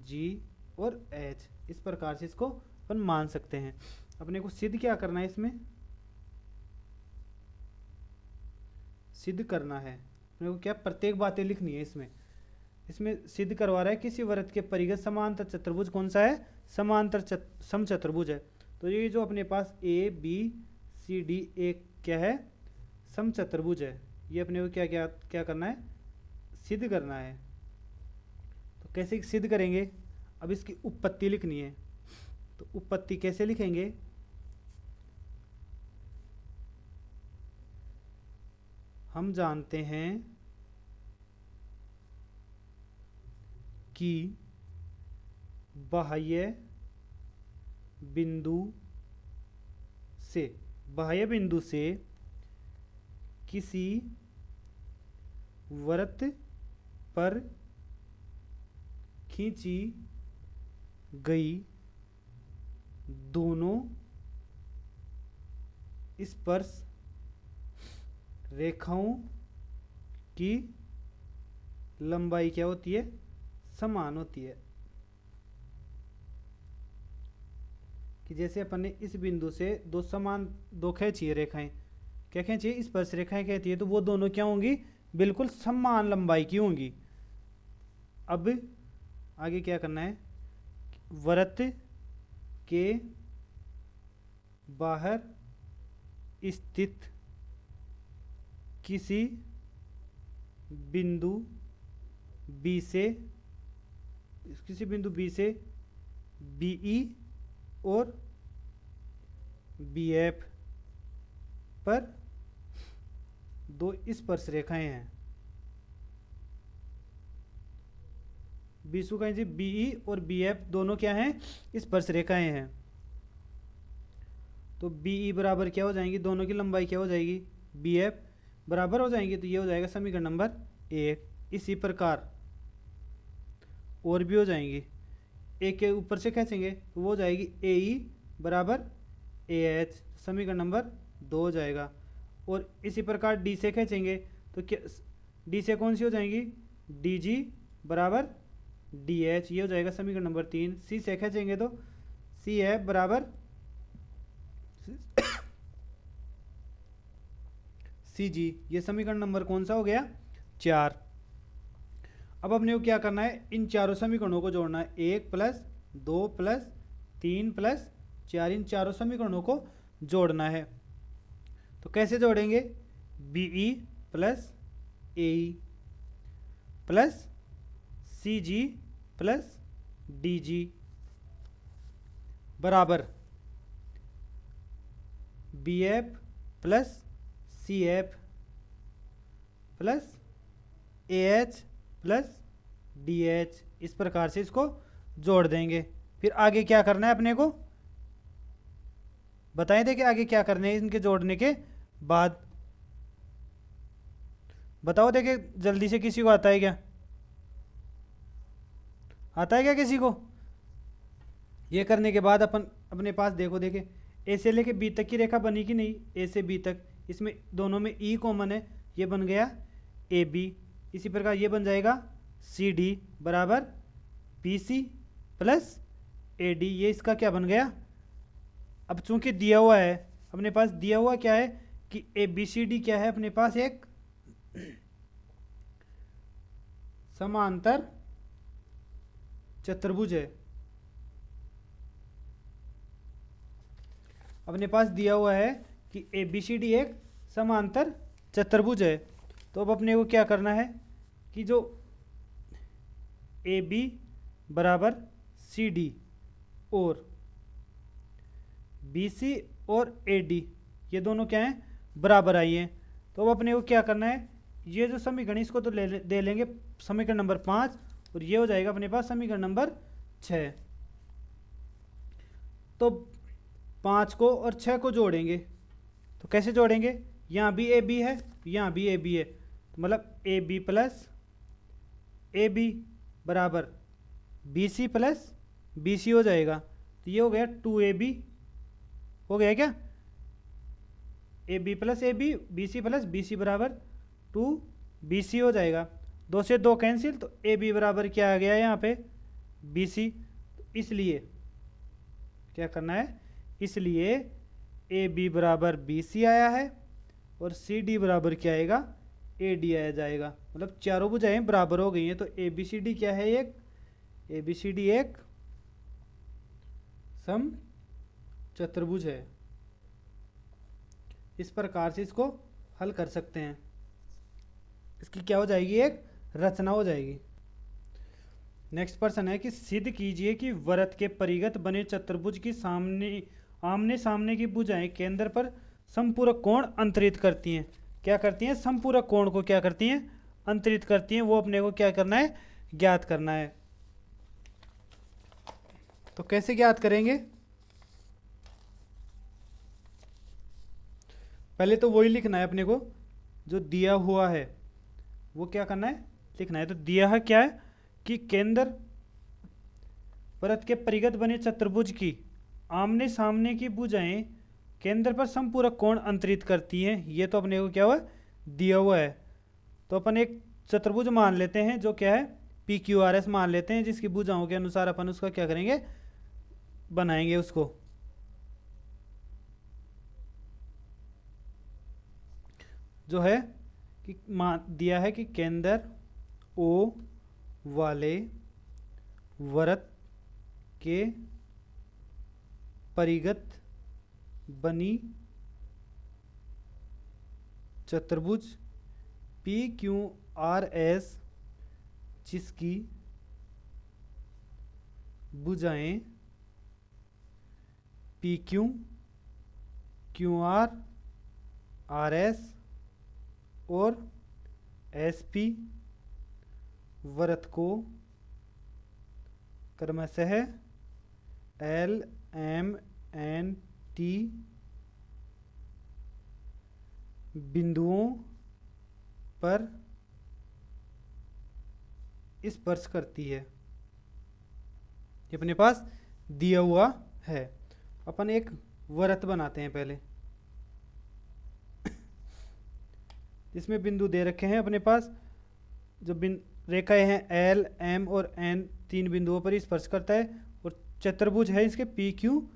G और H। इस प्रकार से इसको अपन मान सकते हैं। अपने को सिद्ध क्या करना है? इसमें सिद्ध करना है अपने को, क्या प्रत्येक बातें लिखनी है इसमें। इसमें सिद्ध करवा रहा है किसी वृत्त के परिगत समांतर चतुर्भुज कौन सा है? समांतर समचतुर्भुज है। तो ये जो अपने पास ABCD एक क्या है? समचतुर्भुज है। ये अपने को क्या करना है? सिद्ध करना है। तो कैसे सिद्ध करेंगे? अब इसकी उत्पत्ति लिखनी है। तो उत्पत्ति कैसे लिखेंगे? हम जानते हैं कि बाह्य बिंदु से किसी वृत्त पर खींची गई दोनों स्पर्श रेखाओं की लंबाई क्या होती है? समान होती है। कि जैसे अपन ने इस बिंदु से दो खींची है रेखाएं, क्या खींची है? स्पर्श रेखाएं कहती है, तो वो दोनों क्या होंगी? बिल्कुल समान लंबाई की होंगी। अब आगे क्या करना है? वृत्त के बाहर स्थित किसी बिंदु बी से बीई और बीएफ पर दो स्पर्श रेखाएं हैं। बीसु का बीई और बीएफ दोनों क्या हैं? स्पर्श रेखाएं हैं। तो बीई बराबर क्या हो जाएंगी? दोनों की लंबाई क्या हो जाएगी? बीएफ बराबर हो जाएंगी। तो ये हो जाएगा समीकरण नंबर 1। इसी प्रकार और भी हो जाएंगी। एक के ऊपर से खींचेंगे तो वो हो जाएगी एई बराबर एएच, समीकरण नंबर 2 हो जाएगा। और इसी प्रकार डी से खींचेंगे तो क्या डी से कौन सी हो जाएंगी? डीजी बराबर डीएच, ये हो जाएगा समीकरण नंबर 3। सी से खींचेंगे तो सी एफ बराबर सी जी, ये समीकरण नंबर कौन सा हो गया? 4। अब अपने को क्या करना है? इन चारों समीकरणों को जोड़ना है। 1 + 2 + 3 + 4, इन चारों समीकरणों को जोड़ना है। तो कैसे जोड़ेंगे? BE plus AE plus CG plus DG बराबर BF plus CF plus AH plus DH. इस प्रकार से इसको जोड़ देंगे। फिर आगे क्या करना है अपने को? बताएं देखिए आगे क्या करने है इनके जोड़ने के बाद। बताओ देखिए जल्दी से, किसी को आता है क्या? आता है क्या किसी को? ये करने के बाद अपन अपने पास देखो, देखे ए से लेके बी तक की रेखा बनी कि नहीं? ए से बी तक, इसमें दोनों में ई कॉमन है, ये बन गया ए बी। इसी प्रकार ये बन जाएगा सी डी बराबर B C plus A D, ये इसका क्या बन गया? अब चूंकि दिया हुआ है अपने पास, दिया हुआ क्या है कि ए बी सी डी क्या है अपने पास? एक समांतर चतुर्भुज है। अपने पास दिया हुआ है कि ए बी सी डी एक समांतर चतुर्भुज है। तो अब अपने को क्या करना है कि जो ए बी बराबर सी डी और बी सी और ए डी ये दोनों क्या हैं? बराबर आई हैं। तो अब अपने को क्या करना है? ये जो समीकरण इसको तो दे लेंगे समीकरण नंबर 5, और ये हो जाएगा अपने पास समीकरण नंबर 6। तो 5 को और 6 को जोड़ेंगे तो कैसे जोड़ेंगे? यहाँ भी ए बी है, यहाँ भी ए बी है, तो मतलब A B plus A B बराबर B C plus B C हो जाएगा। तो ये हो गया 2ab, हो गया क्या? A B plus A B, B C plus B C बराबर 2bc हो जाएगा। 2 से 2 कैंसिल, तो ए बी बराबर क्या आ गया यहाँ पे? B C. इसलिए क्या करना है? इसलिए ए बी बराबर बी सी आया है और सी डी बराबर क्या आएगा? ए डी आया जाएगा। मतलब चारों भुजाएं बराबर हो गई हैं। तो ए बी सी डी क्या है? एक ए बी सी डी एक सम चतुर्भुज है। इस प्रकार से इसको हल कर सकते हैं। इसकी क्या हो जाएगी? एक रचना हो जाएगी। नेक्स्ट प्रश्न है कि सिद्ध कीजिए कि वृत्त के परिगत बने चतुर्भुज की आमने सामने की भुजाएं केंद्र पर समपूरक कोण अंतरित करती हैं। क्या करती हैं? समपूरक कोण को क्या करती हैं? अंतरित करती हैं। वो अपने को क्या करना है? ज्ञात करना है। तो कैसे ज्ञात करेंगे? पहले तो वही लिखना है अपने को जो दिया हुआ है, वो क्या करना है? लिखना है। तो दिया है क्या है कि केंद्र वृत्त के परिगत बने चतुर्भुज की आमने सामने की भुजाएं केंद्र पर समपूरक कोण अंतरित करती हैं। ये तो अपने को क्या हुआ? दिया हुआ है। तो अपन एक चतुर्भुज मान लेते हैं जो क्या है? पी क्यू आर एस मान लेते हैं, जिसकी भुजाओं के अनुसार अपन उसका क्या करेंगे? बनाएंगे उसको। जो है कि दिया है कि केंद्र ओ वाले वृत्त के परिगत बनी चतुर्भुज पी क्यू आर एस जिसकी भुजाएं P Q Q R R S और एस पी वृत्त को क्रमशः एल एम एन टी बिंदुओं पर स्पर्श करती है। ये अपने पास दिया हुआ है। अपन एक वृत्त बनाते हैं पहले, इसमें बिंदु दे रखे हैं अपने पास। जो रेखाएं हैं एल एम और एन, तीन बिंदुओं पर स्पर्श करता है। और चतुर्भुज है इसके पी क्यू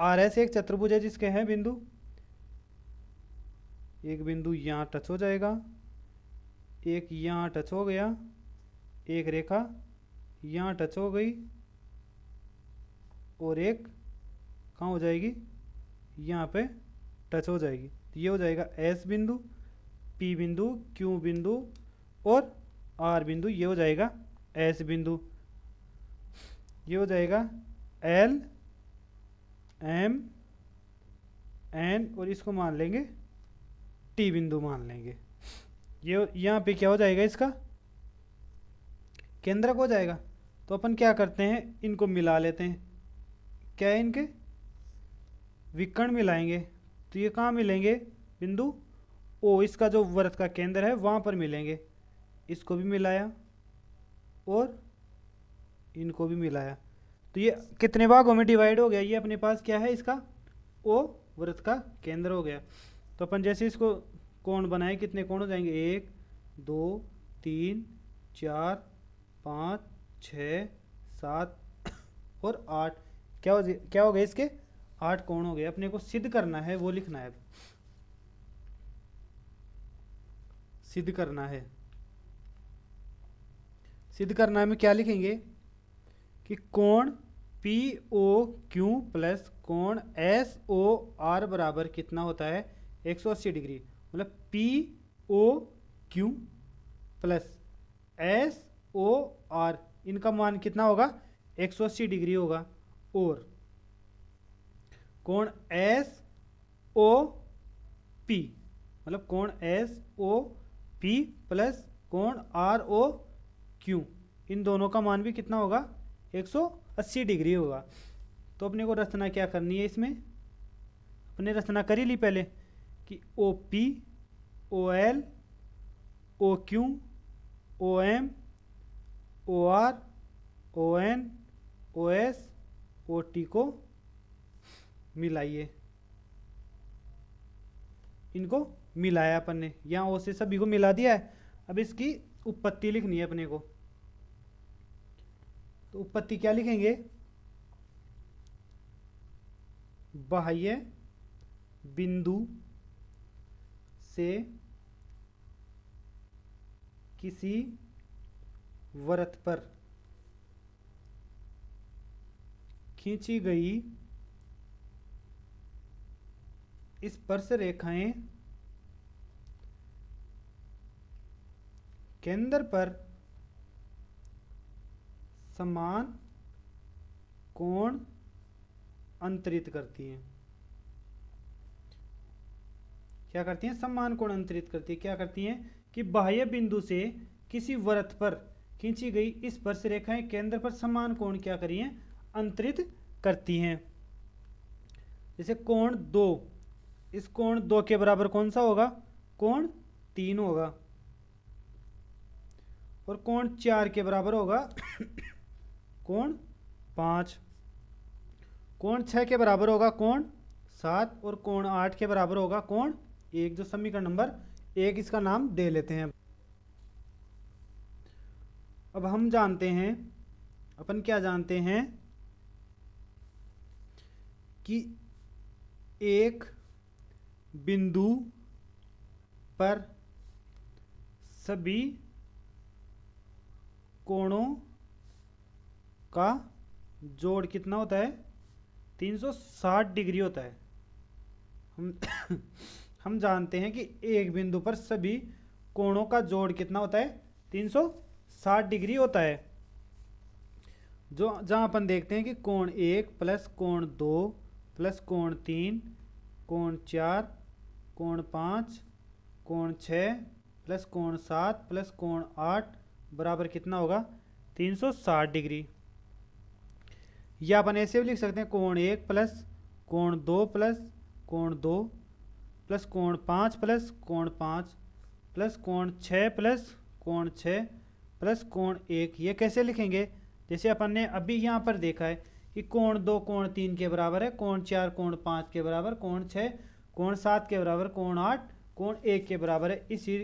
आर एस, एक चतुर्भुज है जिसके हैं बिंदु, एक बिंदु यहाँ टच हो जाएगा, एक यहाँ टच हो गया, एक रेखा यहाँ टच हो गई और एक कहाँ हो जाएगी, यहाँ पे टच हो जाएगी। तो ये हो जाएगा एस बिंदु, पी बिंदु, क्यू बिंदु और आर बिंदु। ये हो जाएगा एस बिंदु। ये हो जाएगा एल एम एन और इसको मान लेंगे टी बिंदु मान लेंगे। ये यहाँ पे क्या हो जाएगा, इसका केंद्रक हो जाएगा। तो अपन क्या करते हैं, इनको मिला लेते हैं। क्या है, इनके विकर्ण मिलाएंगे। तो ये कहाँ मिलेंगे, बिंदु ओ, इसका जो वृत्त का केंद्र है वहां पर मिलेंगे। इसको भी मिलाया और इनको भी मिलाया। तो ये कितने भागों में डिवाइड हो गया, ये अपने पास क्या है, इसका ओ वृत्त का केंद्र हो गया। तो अपन जैसे इसको कोण बनाए, कितने कोण हो जाएंगे, 1 2 3 4 5 6 7 और 8। क्या हो गए, इसके 8 कोण हो गए। अपने को सिद्ध करना है, वो लिखना है, सिद्ध करना है। सिद्ध करना है में क्या लिखेंगे कि कोण पी ओ क्यू प्लस कोण एस ओ आर बराबर कितना होता है, 180 डिग्री। मतलब P O Q plus S O R, इनका मान कितना होगा, 180 डिग्री होगा। और कोण एस ओ पी, मतलब कोण एस ओ पी प्लस कोण आर ओ क्यू, इन दोनों का मान भी कितना होगा, 180 डिग्री होगा। तो अपने को रचना क्या करनी है, इसमें अपने रचना करी ली पहले कि O P O L O Q O M O R O N O S O T को मिलाइए। इनको मिलाया अपन ने, यहां ओ से सभी को मिला दिया है। अब इसकी उत्पत्ति लिखनी है अपने को। तो उत्पत्ति क्या लिखेंगे, बाह्य बिंदु से किसी वृत्त पर खींची गई स्पर्श रेखाएं केंद्र पर समान कोण अंतरित करती हैं। क्या करती हैं, समान कोण अंतरित करती है। क्या करती हैं कि बाह्य बिंदु से किसी वृत्त पर खींची गई स्पर्श रेखाएं केंद्र पर समान कोण क्या करी हैं, अंतरित करती हैं। जैसे कोण 2, इस कोण 2 के बराबर कौन सा होगा, कोण 3 होगा। और कोण 4 के बराबर होगा कोण 5। कोण 6 के बराबर होगा कोण 7 और कोण 8 के बराबर होगा कोण 1। जो समीकरण नंबर 1 इसका नाम दे लेते हैं। अब हम जानते हैं, अपन क्या जानते हैं कि एक बिंदु पर सभी कोणों का जोड़ कितना होता है, 360 डिग्री होता है। हम हम जानते हैं कि एक बिंदु पर सभी कोणों का जोड़ कितना होता है, 360 डिग्री होता है। जो जहाँ अपन देखते हैं कि कोण 1 प्लस कोण 2 प्लस कोण 3 कोण 4 कोण 5 कोण 6 प्लस कोण 7 प्लस कोण 8 बराबर कितना होगा, 360 डिग्री। या अपन ऐसे भी लिख सकते हैं कोण 1 प्लस कोण 2 प्लस कोण 2 प्लस कोण 5 प्लस कोण 5 प्लस कोण 6 प्लस कोण 6 प्लस कोण 1। ये कैसे लिखेंगे, जैसे अपन ने अभी यहाँ पर देखा है कि कोण 2 कोण 3 के बराबर है, कोण 4 कोण 5 के बराबर, कोण 6 कोण 7 के बराबर, कोण 8 कोण 1 के बराबर है। इसी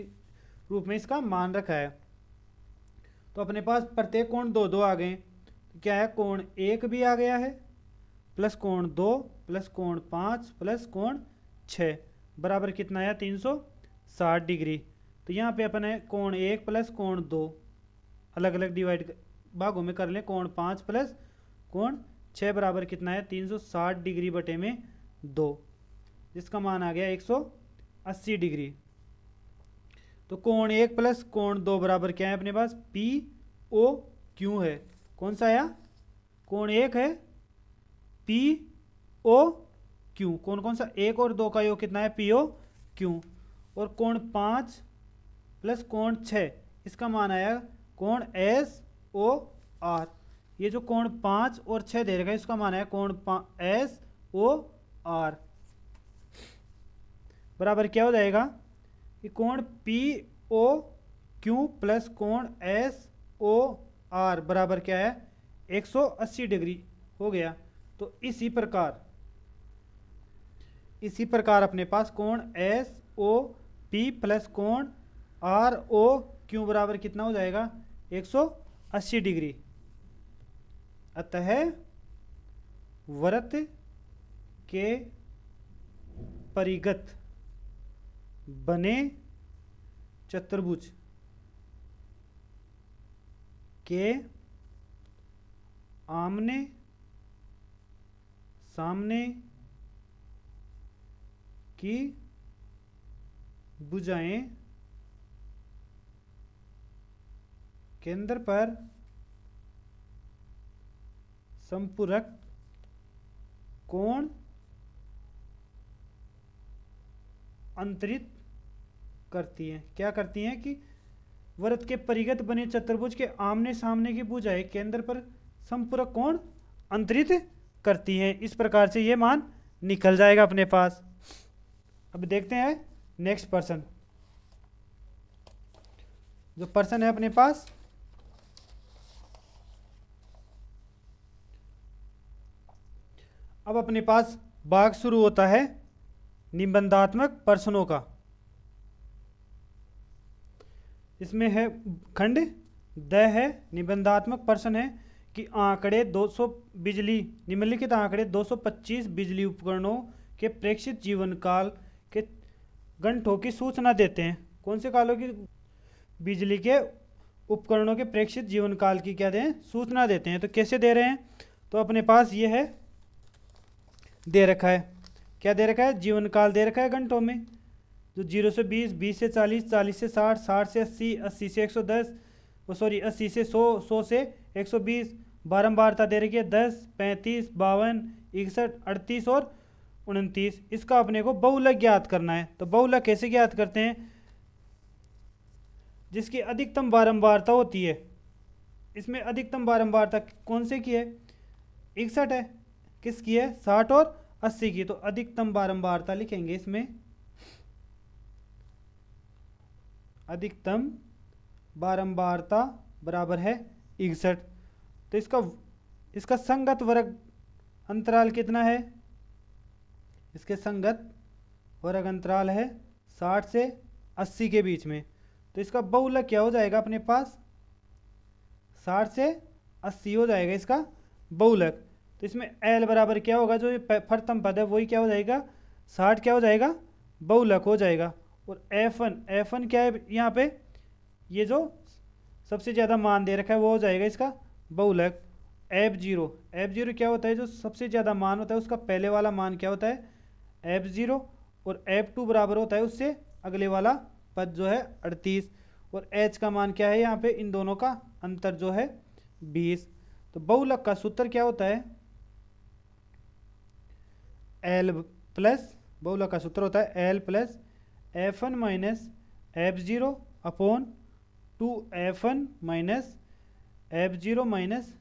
रूप में इसका मान रखा है। तो अपने पास प्रत्येक कोण 2 आ गए। तो क्या है, कोण 1 भी आ गया है प्लस कोण 2 प्लस कोण 5 प्लस कोण 6 बराबर कितना आया, 360 डिग्री। तो यहाँ पे अपन है कोण 1 प्लस कोण 2 अलग अलग डिवाइड भागों में कर लें, कोण 5 प्लस कोण 6 बराबर कितना है, 360 डिग्री बटे में 2, जिसका मान आ गया 180 डिग्री। तो कोण 1 प्लस कोण 2 बराबर क्या है अपने पास, पी ओ क्यू है। कौन सा आया, कोण 1 है पी ओ क्यू। कौन कौन सा, 1 और 2 का योग कितना है, पी ओ क्यू। और कोण 5 प्लस कोण 6 इसका मान आया कोण एस ओ आर। ये जो कोण 5 और 6 दे रखा है इसका मान है कोण एस ओ आर बराबर क्या हो जाएगा, कि कोण पी ओ क्यू प्लस कोण एस ओ आर बराबर क्या है, 180 डिग्री हो गया। तो इसी प्रकार अपने पास कोण एस ओ पी प्लस कोण आर ओ क्यू बराबर कितना हो जाएगा, 180 डिग्री। अतः वृत्त के परिगत बने चतुर्भुज के आमने सामने की भुजाएं केंद्र पर संपूरक कोण अंतरित करती हैं। क्या करती हैं कि वृत्त के परिगत बने चतुर्भुज के आमने सामने की भुजाएं केंद्र पर संपूरक कोण अंतरित करती हैं। इस प्रकार से ये मान निकल जाएगा अपने पास। अब देखते हैं नेक्स्ट पर्सन। जो पर्सन है अपने पास, अब अपने पास भाग शुरू होता है निबंधात्मक प्रश्नों का। इसमें है खंड द है, निबंधात्मक प्रश्न है कि आंकड़े 200 बिजली निम्नलिखित आंकड़े 225 बिजली उपकरणों के प्रेक्षित जीवन काल के घंटों की सूचना देते हैं। कौन से कालों की, बिजली के उपकरणों के प्रेक्षित जीवन काल की क्या दें, सूचना देते हैं। तो कैसे दे रहे हैं, तो अपने पास ये है दे रखा है, क्या दे रखा है, जीवन काल दे रखा है घंटों में, जो 0 से 20, 20 से 40, 40 से 60, 60 से 80, 80 से 110, 80 से 100, 100 से 120। बारंबारता दे रखी है 10, 35, 52, 61, 38 और 29। इसका अपने को बहुलक ज्ञात करना है। तो बहुलक कैसे ज्ञात करते हैं, जिसकी अधिकतम बारंबारता होती है। इसमें अधिकतम बारंबारता कौन से की है, 61 है, किसकी है, 60 और 80 की। तो अधिकतम बारंबारता लिखेंगे इसमें, अधिकतम बारंबारता बराबर है 61। तो इसका संगत वर्ग अंतराल कितना है, इसके संगत वर्ग अंतराल है 60 से 80 के बीच में। तो इसका बहुलक क्या हो जाएगा अपने पास, 60 से 80 हो जाएगा इसका बहुलक। तो इसमें L बराबर क्या होगा, जो प्रथम पद है वही क्या हो जाएगा, 60 क्या हो जाएगा, बहुलक हो जाएगा। और F1 क्या है यहाँ पे, ये जो सबसे ज़्यादा मान दे रखा है वो हो जाएगा इसका बहुलक। F0 क्या होता है, जो सबसे ज़्यादा मान होता है उसका पहले वाला मान क्या होता है, F0। और F2 बराबर होता है उससे अगले वाला पद जो है 38, और H का मान क्या है यहाँ पे, इन दोनों का अंतर जो है 20। तो बहुलक का सूत्र क्या होता है, L प्लस, बहुलक का सूत्र होता है L plus F1 minus F0 upon 2F1 minus F0 minus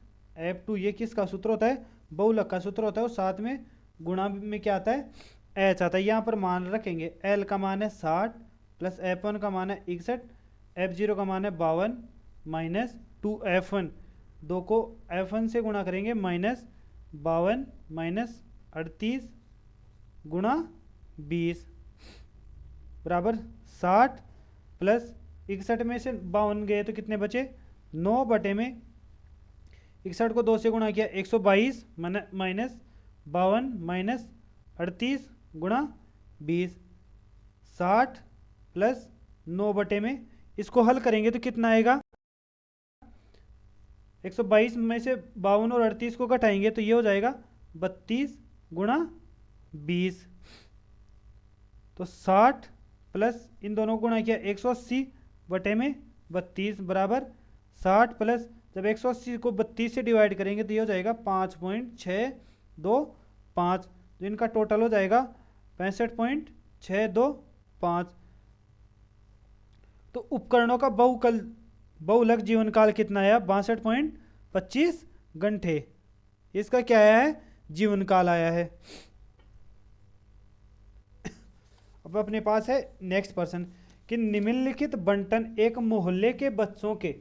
F2। ये किसका सूत्र होता है, बहुलक का सूत्र होता है, और साथ में गुणा में क्या आता है, H आता है। यहाँ पर मान रखेंगे, L का मान है 60 प्लस F1 का मान है 61, F0 का मान है 52 माइनस 2F1, दो को F1 से गुणा करेंगे, माइनस 52 माइनस 38 गुणा 20 बराबर 60 प्लस 61 में से 52 गए तो कितने बचे, 9 बटे में 61 को 2 से गुणा किया 122 माइनस 52 माइनस 38 गुणा 20, 60 प्लस 9 बटे में, इसको हल करेंगे तो कितना आएगा, 122 में से 52 और 38 को घटाएंगे तो ये हो जाएगा 32 गुणा 20। तो 60 प्लस इन दोनों को गुणा किया 180 बटे में 32 बराबर 60 प्लस, जब 180 को 32 से डिवाइड करेंगे तो ये हो जाएगा 5.625, तो इनका टोटल हो जाएगा 65.625। तो उपकरणों का बहुलक जीवन काल कितना आया, 62.25 घंटे। इसका क्या आया है, जीवन काल आया है। अब अपने पास है नेक्स्ट पर्सन कि निम्नलिखित बंटन एक मोहल्ले के बच्चों के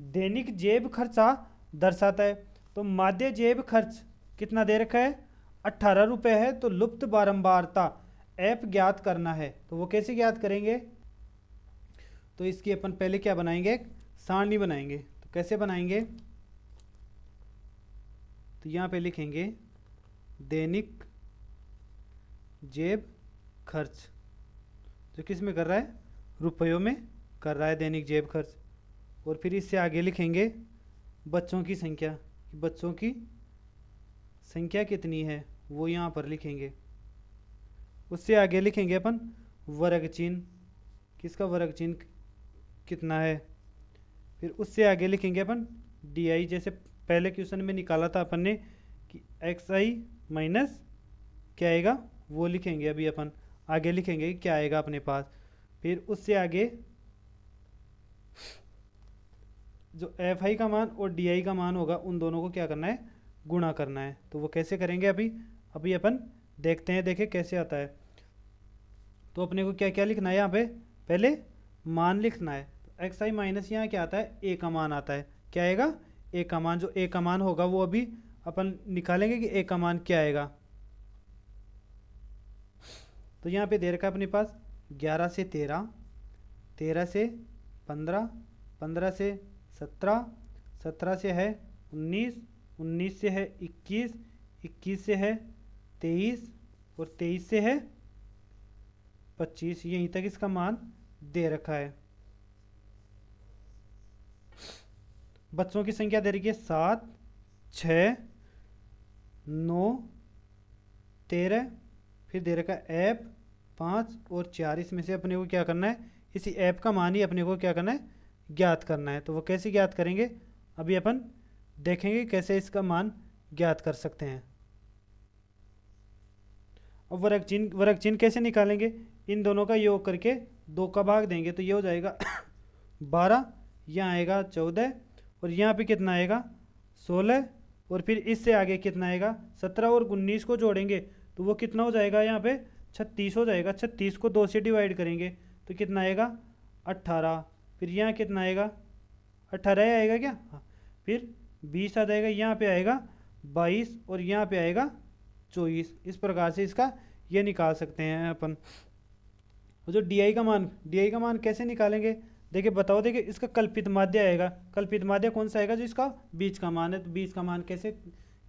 दैनिक जेब खर्चा दर्शाता है। तो माध्य जेब खर्च कितना दे रखा है, 18 रुपये है। तो लुप्त बारंबारता एफ ज्ञात करना है, तो वो कैसे ज्ञात करेंगे, तो इसकी अपन पहले क्या बनाएंगे, एक सारणी बनाएंगे। तो कैसे बनाएंगे, तो यहाँ पे लिखेंगे दैनिक जेब खर्च, जो किस में कर रहा है, रुपयों में कर रहा है दैनिक जेब खर्च। और फिर इससे आगे लिखेंगे बच्चों की संख्या, बच्चों की संख्या कितनी है वो यहाँ पर लिखेंगे। उससे आगे लिखेंगे अपन वर्ग चिन्ह, किसका वर्ग चिन्ह कितना है। फिर उससे आगे लिखेंगे अपन डी, जैसे पहले क्वेश्चन में निकाला था अपन ने कि एक्स आई माइनस क्या आएगा वो लिखेंगे। अभी अपन आगे लिखेंगे क्या आएगा अपने पास। फिर उससे आगे जो एफ आई का मान और डी आई का मान होगा उन दोनों को क्या करना है, गुणा करना है। तो वो कैसे करेंगे अभी अपन देखते हैं, देखें कैसे आता है। तो अपने को क्या क्या लिखना है, यहाँ पे पहले मान लिखना है। तो एक्स आई माइनस यहाँ क्या आता है, ए का मान आता है। क्या आएगा, ए का मान। जो ए का मान होगा वो अभी अपन निकालेंगे कि ए का मान क्या आएगा। तो यहाँ पे दे रखा है अपने पास 11 से 13, 13 से 15, 15 से 17, 17 से है 19, 19 से है 21, 21 से है 23 और 23 से है 25। यहीं तक इसका मान दे रखा है। बच्चों की संख्या दे रखी है 7, 6, 9, 13, फिर दे रखा है ऐप 5 और 4। इसमें से अपने को क्या करना है, इसी ऐप का मान ही अपने को क्या करना है, ज्ञात करना है। तो वो कैसे ज्ञात करेंगे अभी अपन देखेंगे कैसे इसका मान ज्ञात कर सकते हैं। अब वर्ग चिन्ह कैसे निकालेंगे, इन दोनों का योग करके 2 का भाग देंगे तो ये हो जाएगा 12, यहाँ आएगा 14 और यहाँ पे कितना आएगा 16 और फिर इससे आगे कितना आएगा 17 और 19 को जोड़ेंगे तो वो कितना हो जाएगा, यहाँ पे 36 हो जाएगा। 36 को 2 से डिवाइड करेंगे तो कितना आएगा 18। फिर यहाँ कितना आएगा 18 आएगा क्या, हाँ। फिर 20 आ जाएगा, यहाँ पे आएगा 22 और यहाँ पे आएगा 24। इस प्रकार से इसका ये निकाल सकते हैं अपन। जो डी का मान कैसे निकालेंगे, देखिए बताओ, देखिए इसका कल्पित माध्य आएगा। कल्पित माध्य कौन सा आएगा, जो इसका बीच का मान है। तो बीच का मान कैसे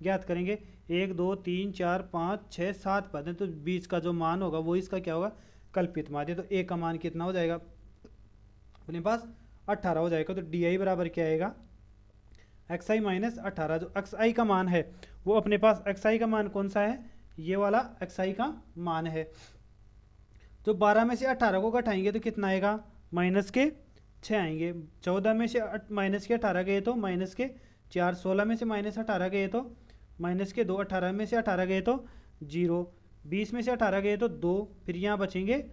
ज्ञात करेंगे, 1 2 3 4 5 6 7 पद है तो बीच का जो मान होगा वो इसका क्या होगा, कल्पित माध्य। तो ए का मान कितना हो जाएगा अपने पास 18 हो जाएगा। तो डी आई बराबर क्या आएगा, एक्स आई माइनस 18। जो एक्स आई का मान है वो अपने पास एक्स आई का मान कौन सा है, ये वाला एक्स आई का मान है। तो 12 में से 18 को घटाएंगे तो कितना आएगा, माइनस के 6 आएंगे। 14 में से माइनस के 18 गए तो माइनस के 4, 16 में से माइनस 18 गए तो माइनस के 2, 18 में से 18 गए तो 0, 20 में से 18 गए तो 2, फिर यहाँ बचेंगे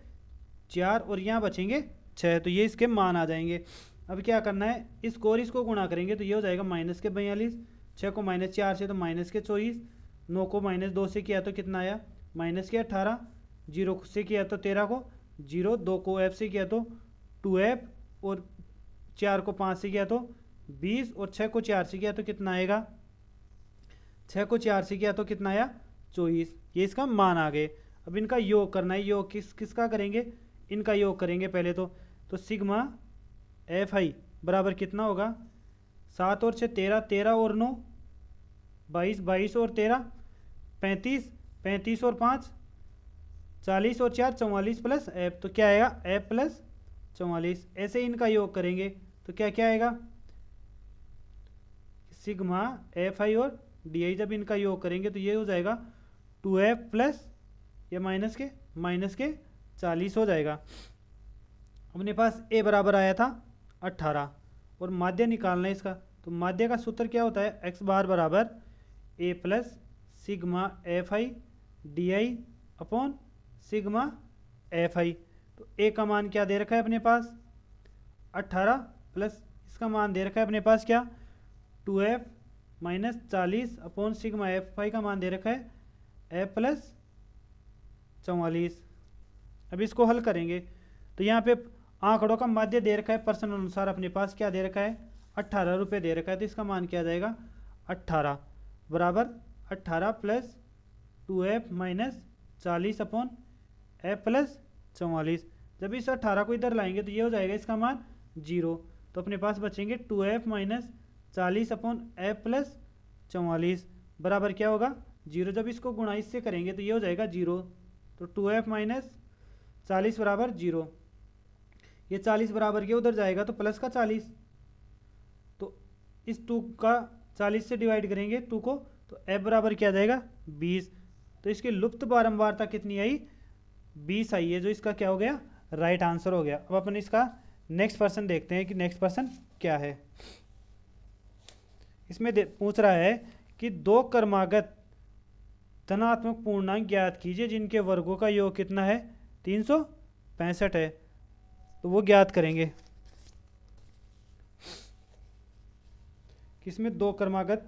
4 और यहाँ बचेंगे 6। तो ये इसके मान आ जाएंगे। अब क्या करना है, इसको और इसको गुणा करेंगे तो ये हो जाएगा माइनस के 42, 6 को माइनस 4 से तो माइनस के 24, 9 को माइनस 2 से किया तो कितना आया, माइनस के 18, 0 से किया तो 13 को 0, 2 को f से किया तो 2f, और 4 को 5 से किया तो 20, और 6 को 4 से किया तो कितना आएगा, 6 को 4 से किया तो कितना आया, 24। ये इसका मान आ गए। अब इनका योग करना है। योग किसका करेंगे, इनका योग करेंगे पहले तो सिग्मा एफ आई बराबर कितना होगा, 7 और 6 13, 13 और 9 22, 22 और 13 35, 35 और 5 40 और 4 44 प्लस एफ, तो क्या आएगा एफ प्लस 44। ऐसे इनका योग करेंगे तो क्या क्या आएगा, सिग्मा एफ आई और डी आई, जब इनका योग करेंगे तो ये हो जाएगा 2f प्लस ये माइनस के 40 हो जाएगा। अपने पास a बराबर आया था 18 और माध्य निकालना है इसका। तो माध्य का सूत्र क्या होता है, x बार बराबर a plus sigma f i d i upon sigma f आई। तो a का मान क्या दे रखा है अपने पास 18, प्लस इसका मान दे रखा है अपने पास क्या 2f minus 40 upon sigma f आई का मान दे रखा है f प्लस 44। अब इसको हल करेंगे तो यहाँ पे आंकड़ों का माध्य दे रखा है, पर्सन अनुसार अपने पास क्या दे रखा है 18 रुपये दे रखा है। तो इसका मान क्या आ जाएगा 18 बराबर 18 plus 2f minus 40 upon f plus 44। जब इस 18 को इधर लाएंगे तो ये हो जाएगा इसका मान 0। तो अपने पास बचेंगे 2f minus 40 upon f plus 44 बराबर क्या होगा 0। जब इसको गुणा इससे करेंगे तो ये हो जाएगा 0। तो 2f माइनस 40 बराबर 0। ये 40 बराबर के उधर जाएगा तो प्लस का 40, तो इस 2 का 40 से डिवाइड करेंगे 2 को तो f बराबर क्या आ जाएगा 20। तो इसकी लुप्त बारंबारता कितनी आई 20 आई है, जो इसका क्या हो गया राइट आंसर हो गया। अब अपन इसका नेक्स्ट पर्सन देखते हैं कि नेक्स्ट पर्सन क्या है। इसमें पूछ रहा है कि 2 क्रमागत धनात्मक पूर्णांक ज्ञात कीजिए जिनके वर्गों का योग कितना है 365 है। तो वो ज्ञात करेंगे। किसमें 2 क्रमागत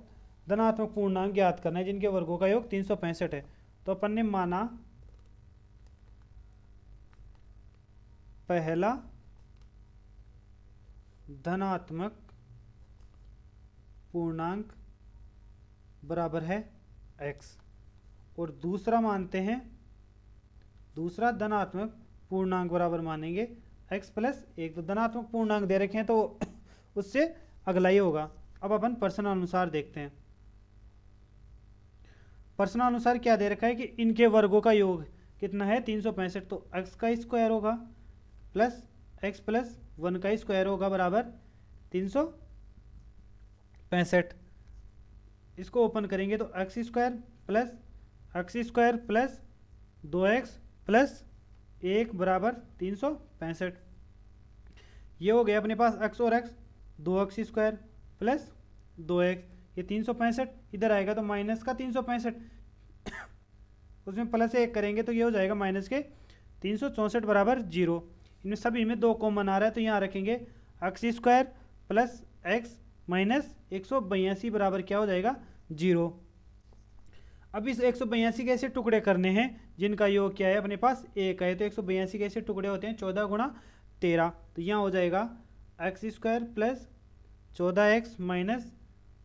धनात्मक पूर्णांक ज्ञात करना है जिनके वर्गों का योग 365 है। तो अपन ने माना पहला धनात्मक पूर्णांक बराबर है x, और दूसरा मानते हैं दूसरा धनात्मक पूर्णांक बराबर मानेंगे x प्लस 1। तो धनात्मक पूर्णांक दे रखे हैं तो उससे अगला ही होगा। अब अपन प्रश्नानुसार देखते हैं। प्रश्नानुसार क्या दे रखा है कि इनके वर्गों का योग कितना है 365। तो x का स्क्वायर होगा प्लस x प्लस 1 का स्क्वायर होगा बराबर 365। इसको ओपन करेंगे तो x square plus 2x plus 1 बराबर 365। ये हो गया अपने पास x और x, 2x square plus 2x, ये 365 इधर आएगा तो माइनस का 365 उसमें प्लस 1 करेंगे तो ये हो जाएगा माइनस के 364 बराबर 0। इनमें सभी में 2 कॉमन आ रहा है तो यहाँ रखेंगे x square plus x minus 182 बराबर क्या हो जाएगा 0। अब इस 182 के ऐसे टुकड़े करने हैं जिनका योग क्या है अपने पास 1 है। तो 182 के ऐसे टुकड़े होते हैं 14 गुणा 13। तो यहाँ हो जाएगा x square plus 14x minus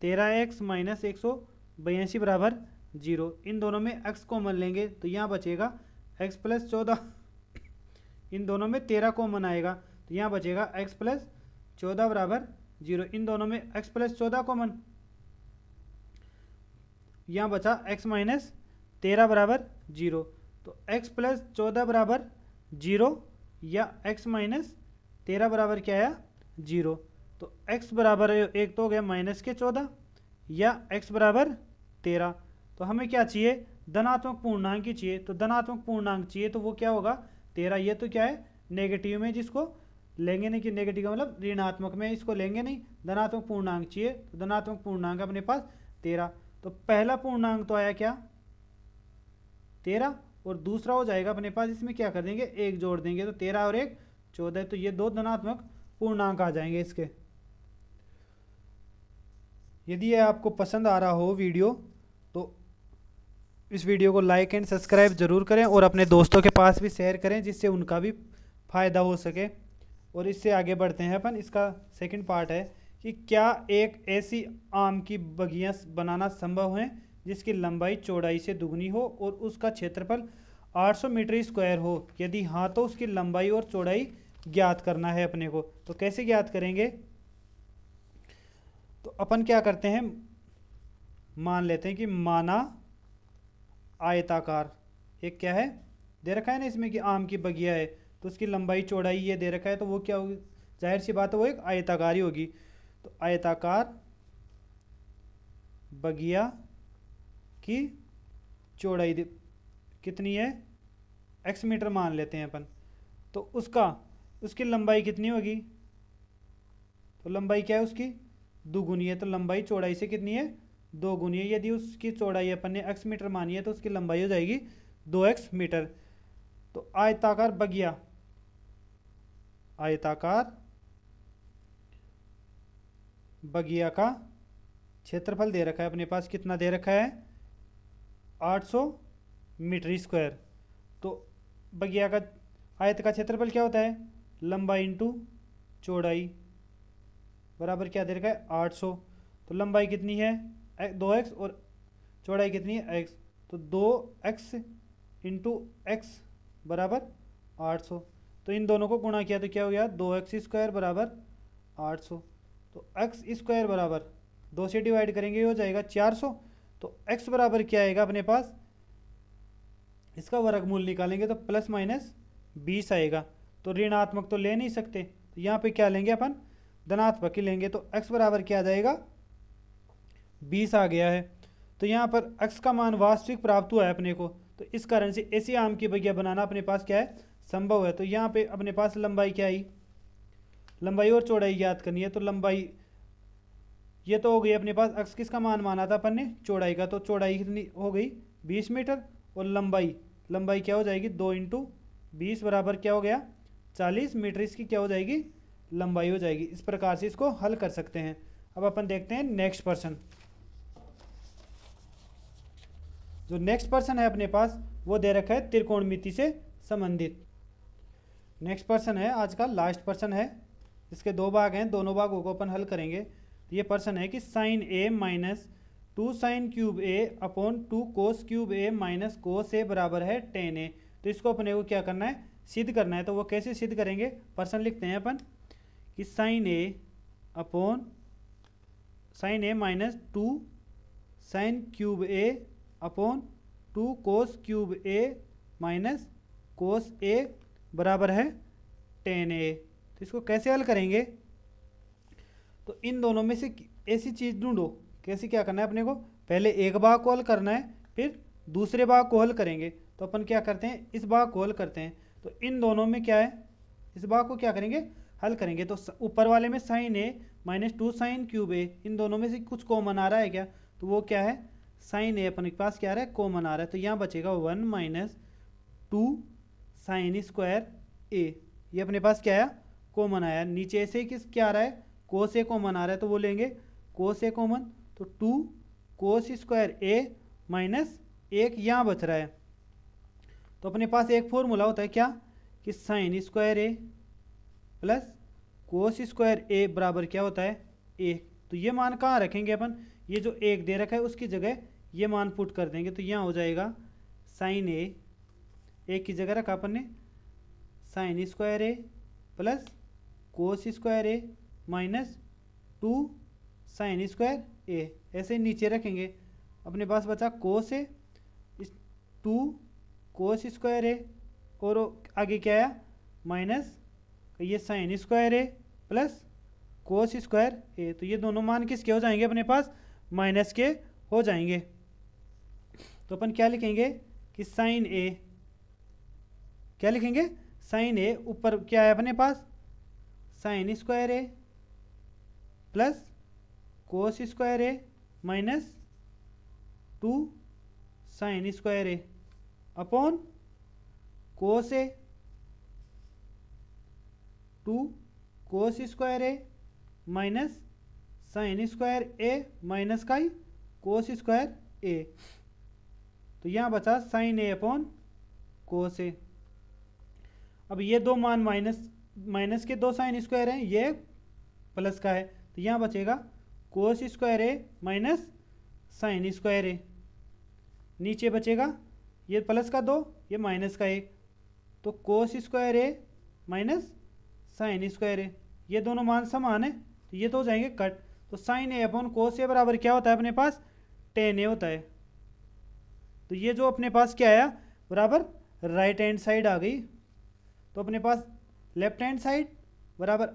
13x minus 182 बराबर 0। इन दोनों में x कॉमन लेंगे तो यहाँ बचेगा x प्लस 14, इन दोनों में 13 कॉमन आएगा तो यहाँ बचेगा x प्लस 14 बराबर 0। इन दोनों में x प्लस 14 कॉमन, यहाँ बचा x माइनस 13 बराबर 0। तो x प्लस 14 बराबर 0 या x माइनस 13 बराबर क्या आया 0। तो x बराबर एक तो हो गया माइनस के 14 या x बराबर 13। तो हमें क्या चाहिए धनात्मक पूर्णांक ही चाहिए। तो धनात्मक पूर्णांक चाहिए तो वो क्या होगा 13। ये तो क्या है, नेगेटिव में जिसको लेंगे नहीं, कि नेगेटिव का मतलब ऋणात्मक में इसको लेंगे नहीं, धनात्मक पूर्णांक चाहिए। तो धनात्मक पूर्णांक अपने पास 13। तो पहला पूर्णांक तो आया क्या, 13, और दूसरा हो जाएगा अपने पास, इसमें क्या कर देंगे, 1 जोड़ देंगे, तो 13 और 1 14। तो ये दो धनात्मक पूर्णांक आ जाएंगे इसके। यदि ये आपको पसंद आ रहा हो वीडियो, तो इस वीडियो को लाइक एंड सब्सक्राइब जरूर करें और अपने दोस्तों के पास भी शेयर करें, जिससे उनका भी फायदा हो सके। और इससे आगे बढ़ते हैं अपन। इसका सेकंड पार्ट है कि क्या एक ऐसी आम की बगियां बनाना संभव है जिसकी लंबाई चौड़ाई से दुगनी हो और उसका क्षेत्रफल 800 मीटर स्क्वायर हो। यदि हाँ तो उसकी लंबाई और चौड़ाई ज्ञात करना है अपने को। तो कैसे ज्ञात करेंगे, तो अपन क्या करते हैं, मान लेते हैं कि माना आयताकार एक क्या है दे रखा है ना इसमें, कि आम की बगिया है, तो उसकी लंबाई चौड़ाई ये दे रखा है, तो वो क्या होगी, जाहिर सी बात है वो एक आयताकार ही होगी। तो आयताकार बगिया की चौड़ाई कितनी है, x मीटर मान लेते हैं अपन। तो उसकी लंबाई कितनी होगी, तो लंबाई क्या है उसकी, दुगुनी है। तो लंबाई चौड़ाई से कितनी है, 2 गुनी है। यदि उसकी चौड़ाई अपन ने x मीटर मानी है तो उसकी लंबाई हो जाएगी 2x मीटर। तो आयताकार बगिया का क्षेत्रफल दे रखा है अपने पास, कितना दे रखा है, 800 मीटर स्क्वायर। तो बगिया का आयत का क्षेत्रफल क्या होता है, लंबाई इंटू चौड़ाई, बराबर क्या दे रखा है, 800। तो लंबाई कितनी है 2x और चौड़ाई कितनी है x, तो 2x इंटू एक्स बराबर 800। तो इन दोनों को गुणा किया तो क्या हो गया, 2x स्क्वायर बराबर 800। तो x स्क्वायर बराबर 2 से डिवाइड करेंगे ये हो जाएगा 400। तो x बराबर क्या आएगा अपने पास, इसका वर्गमूल निकालेंगे तो प्लस माइनस 20 आएगा। तो ऋणात्मक तो ले नहीं सकते, तो यहाँ पे क्या लेंगे अपन, धनात्मक ही लेंगे। तो x बराबर क्या आ जाएगा, 20 आ गया है। तो यहाँ पर x का मान वास्तविक प्राप्त हुआ है अपने को, तो इस कारण से ऐसी आम की बगिया बनाना अपने पास क्या है, संभव है। तो यहाँ पे अपने पास लंबाई क्या आई, लंबाई और चौड़ाई ज्ञात करनी है। तो लंबाई ये तो हो गई अपने पास, x किसका मान माना था अपन ने, चौड़ाई का। तो चौड़ाई कितनी हो गई 20 मीटर, और लंबाई क्या हो जाएगी, 2 इंटू 20 बराबर क्या हो गया 40 मीटर। इसकी क्या हो जाएगी, लंबाई हो जाएगी। इस प्रकार से इसको हल कर सकते हैं। अब अपन देखते हैं नेक्स्ट पर्सन। जो नेक्स्ट पर्सन है अपने पास वो दे रखा है त्रिकोणमिति से संबंधित। नेक्स्ट पर्सन है आज का लास्ट पर्सन है, इसके 2 भाग हैं, दोनों भागों को अपन हल करेंगे। तो ये पर्सन है कि sine a minus 2 sine cube a upon 2 cos cube a minus cos a बराबर है टेन a। तो इसको अपने को क्या करना है, सिद्ध करना है। तो वो कैसे सिद्ध करेंगे, पर्सन लिखते हैं अपन कि sine a upon sine a minus 2 sine cube a upon 2 cos cube a minus cos a बराबर है टेन a। तो इसको कैसे हल करेंगे, तो इन दोनों में से ऐसी चीज़ ढूंढो। कैसे क्या करना है अपने को, पहले एक भाग को हल करना है, फिर दूसरे भाग को हल करेंगे। तो अपन क्या करते हैं, इस भाग को हल करते हैं। तो इन दोनों में क्या है, इस भाग को क्या करेंगे, हल करेंगे। तो ऊपर वाले में sine a minus 2 sine cube a, इन दोनों में से कुछ कॉमन आ रहा है क्या, तो वो क्या है, साइन a अपने पास क्या आ रहा है, कॉमन आ रहा है। तो यहाँ बचेगा 1 माइनस 2 साइन स्क्वायर a, ये अपने पास क्या आया, कॉमन आया। नीचे से किस क्या आ रहा है, कोस ए कॉमन आ रहा है, तो वो लेंगे कोस ए कॉमन। तो 2 कोस स्क्वायर ए माइनस 1 यहाँ बच रहा है। तो अपने पास एक फॉर्मूला होता है क्या, कि साइन स्क्वायर ए प्लस कोस स्क्वायर ए बराबर क्या होता है, 1। तो ये मान कहाँ रखेंगे अपन, ये जो 1 दे रखा है उसकी जगह ये मान पुट कर देंगे। तो यहाँ हो जाएगा साइन ए, 1 की जगह रखा अपन ने साइन स्क्वायर ए प्लस कोस स्क्वायर ए माइनस 2 साइन स्क्वायर ए, ऐसे नीचे रखेंगे। अपने पास बचा कोस ए 2 कोस स्क्वायर ए, और आगे क्या आया माइनस ये साइन स्क्वायर ए प्लस कोस स्क्वायर ए। तो ये दोनों मान किसके हो जाएंगे अपने पास, माइनस के हो जाएंगे। तो अपन क्या लिखेंगे कि साइन ए, क्या लिखेंगे साइन ए ऊपर क्या है अपने पास, साइन स्क्वायर ए प्लस कोस स्क्वायर ए माइनस 2 साइन स्क्वायर ए अपॉन कोस ए 2 कोस स्क्वायर ए माइनस साइन स्क्वायर ए माइनस का ही कोस स्क्वायर ए। तो यहाँ बचा साइन ए अपॉन कोस ए। अब ये दो मान माइनस के 2 साइन स्क्वायर हैं, ये प्लस का है, तो यहाँ बचेगा कोस स्क्वायर ए माइनस साइन स्क्वायर ए। नीचे बचेगा ये प्लस का 2, ये माइनस का 1, तो कोस स्क्वायर ए माइनस साइन स्क्वायर ए। ये दोनों मान समान है तो ये तो हो जाएंगे कट। तो साइन ए अपॉन कोस ए बराबर क्या होता है अपने पास, टेन ए होता है। तो ये जो अपने पास क्या आया बराबर राइट हैंड साइड आ गई। तो अपने पास लेफ्ट हैंड साइड बराबर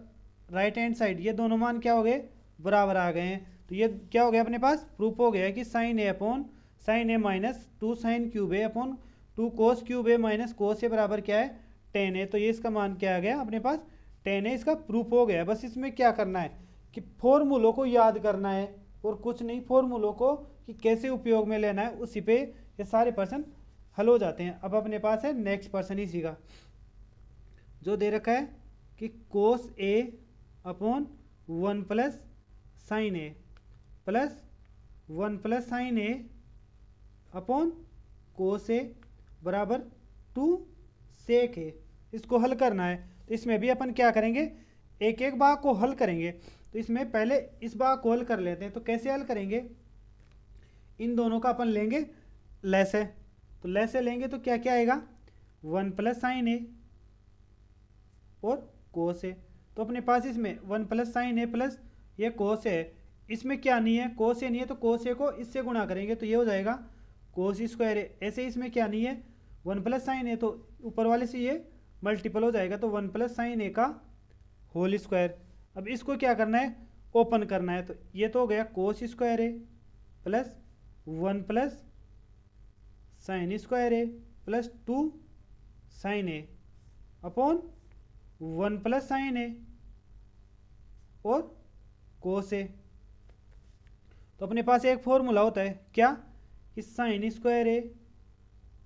राइट हैंड साइड, ये दोनों मान क्या हो गए, बराबर आ गए हैं। तो ये क्या हो गया अपने पास, प्रूफ हो गया कि साइन ए अपॉन साइन ए माइनस 2 साइन क्यूब ए अपॉन 2 कोस क्यूब ए माइनस कोस ए बराबर क्या है, 10 है। तो ये इसका मान क्या आ गया अपने पास, 10 है। इसका प्रूफ हो गया। बस इसमें क्या करना है कि फॉर्मूलों को याद करना है और कुछ नहीं, फॉर्मूलों को कि कैसे उपयोग में लेना है, उसी पे ये सारे पर्सन हल हो जाते हैं। अब अपने पास है नेक्स्ट पर्सन इसी का, जो दे रखा है कि कोस ए अपॉन 1 प्लस साइन ए प्लस 1 प्लस साइन ए अपॉन कोस ए बराबर 2 सेक ए। इसको हल करना है। तो इसमें भी अपन क्या करेंगे, एक एक भाग को हल करेंगे। तो इसमें पहले इस भाग को हल कर लेते हैं। तो कैसे हल करेंगे, इन दोनों का अपन लेंगे लैसे। तो लैसे लेंगे तो क्या क्या आएगा, 1 प्लस साइन ए और कोस ए। तो अपने पास इसमें 1 प्लस साइन ए प्लस ये कोस ए है। इसमें क्या नहीं है, कोस ए नहीं है, तो कोस ए को इससे गुणा करेंगे तो ये हो जाएगा कोस स्क्वायर ए। ऐसे इसमें क्या नहीं है, 1 प्लस साइन ए, तो ऊपर वाले से ये मल्टीपल हो जाएगा, तो 1 प्लस साइन ए का होल स्क्वायर। अब इसको क्या करना है, ओपन करना है। तो ये तो हो गया कोस स्क्वायर ए प्लस 1 प्लस साइन स्क्वायर ए प्लस 2 साइन ए अपॉन 1 प्लस साइन ए और कोस ए। तो अपने पास एक फॉर्मूला होता है क्या, कि साइन स्क्वायर ए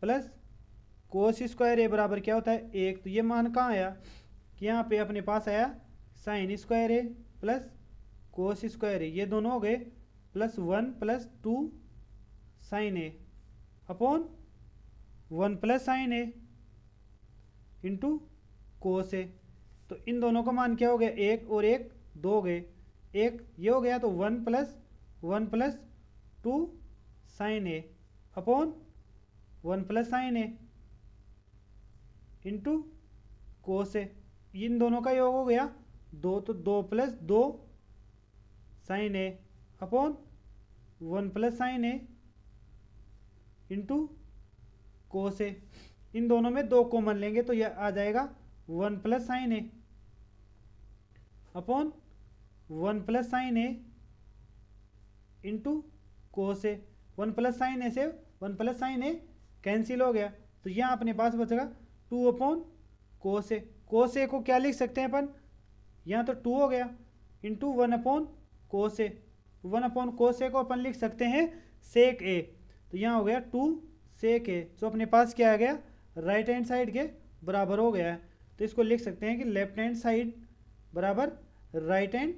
प्लस कोस स्क्वायर ए बराबर क्या होता है 1। तो ये मान कहाँ आया, कि यहाँ पे अपने पास आया साइन स्क्वायर ए प्लस कोस स्क्वायर ए, ये दोनों हो गए प्लस 1 प्लस 2 साइन ए अपॉन 1 प्लस साइन ए इंटू कोस ए। तो इन दोनों का मान क्या हो गया, 1 और 1 2 हो गए, 1 ये हो गया, तो 1 प्लस 2 साइन ए अपॉन 1 प्लस साइन ए इंटू कोस ए। इन दोनों का योग हो गया 2, तो 2 प्लस 2 साइन ए अपॉन 1 प्लस साइन ए इंटू कोस ए। इन दोनों में 2 कॉमन लेंगे तो यह आ जाएगा 1 प्लस साइन ए अपॉन 1 प्लस साइन ए इंटू कोस ए। 1 प्लस साइन ए से 1 प्लस साइन ए कैंसिल हो गया, तो यहाँ अपने पास बचेगा 2 अपॉन कोस ए। कोस ए को क्या लिख सकते हैं अपन, यहाँ तो 2 हो गया इंटू 1 अपॉन कोस ए। 1 अपॉन कोस ए को अपन लिख सकते हैं सेक ए, तो यहाँ हो गया 2 सेक ए। तो अपने पास क्या आ गया, राइट हैंड साइड के बराबर हो गया है। तो इसको लिख सकते हैं कि लेफ्ट हैंड साइड बराबर राइट हैंड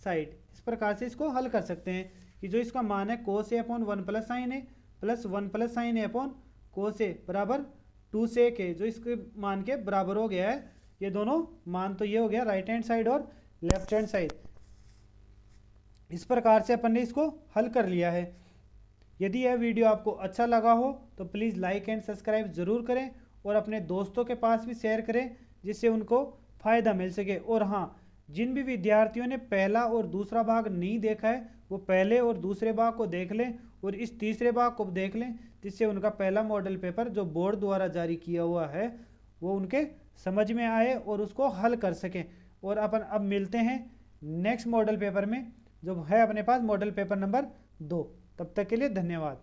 साइड। इस प्रकार से इसको हल कर सकते हैं कि जो इसका मान है कोस ए अपॉन 1 प्लस साइन ए प्लस 1 प्लस साइन ए अपॉन कोस ए बराबर 2 सेक ए, जो इसके मान के बराबर हो गया है। ये दोनों मान तो ये हो गया राइट हैंड साइड और लेफ्ट हैंड साइड। इस प्रकार से अपन ने इसको हल कर लिया है। यदि यह वीडियो आपको अच्छा लगा हो तो प्लीज़ लाइक एंड सब्सक्राइब ज़रूर करें और अपने दोस्तों के पास भी शेयर करें, जिससे उनको फ़ायदा मिल सके। और हाँ, जिन भी विद्यार्थियों ने पहला और दूसरा भाग नहीं देखा है वो पहले और दूसरे भाग को देख लें और इस तीसरे भाग को देख लें, जिससे उनका पहला मॉडल पेपर जो बोर्ड द्वारा जारी किया हुआ है वो उनके समझ में आए और उसको हल कर सकें। और अपन अब मिलते हैं नेक्स्ट मॉडल पेपर में, जो है अपने पास मॉडल पेपर नंबर 2। तब तक के लिए धन्यवाद।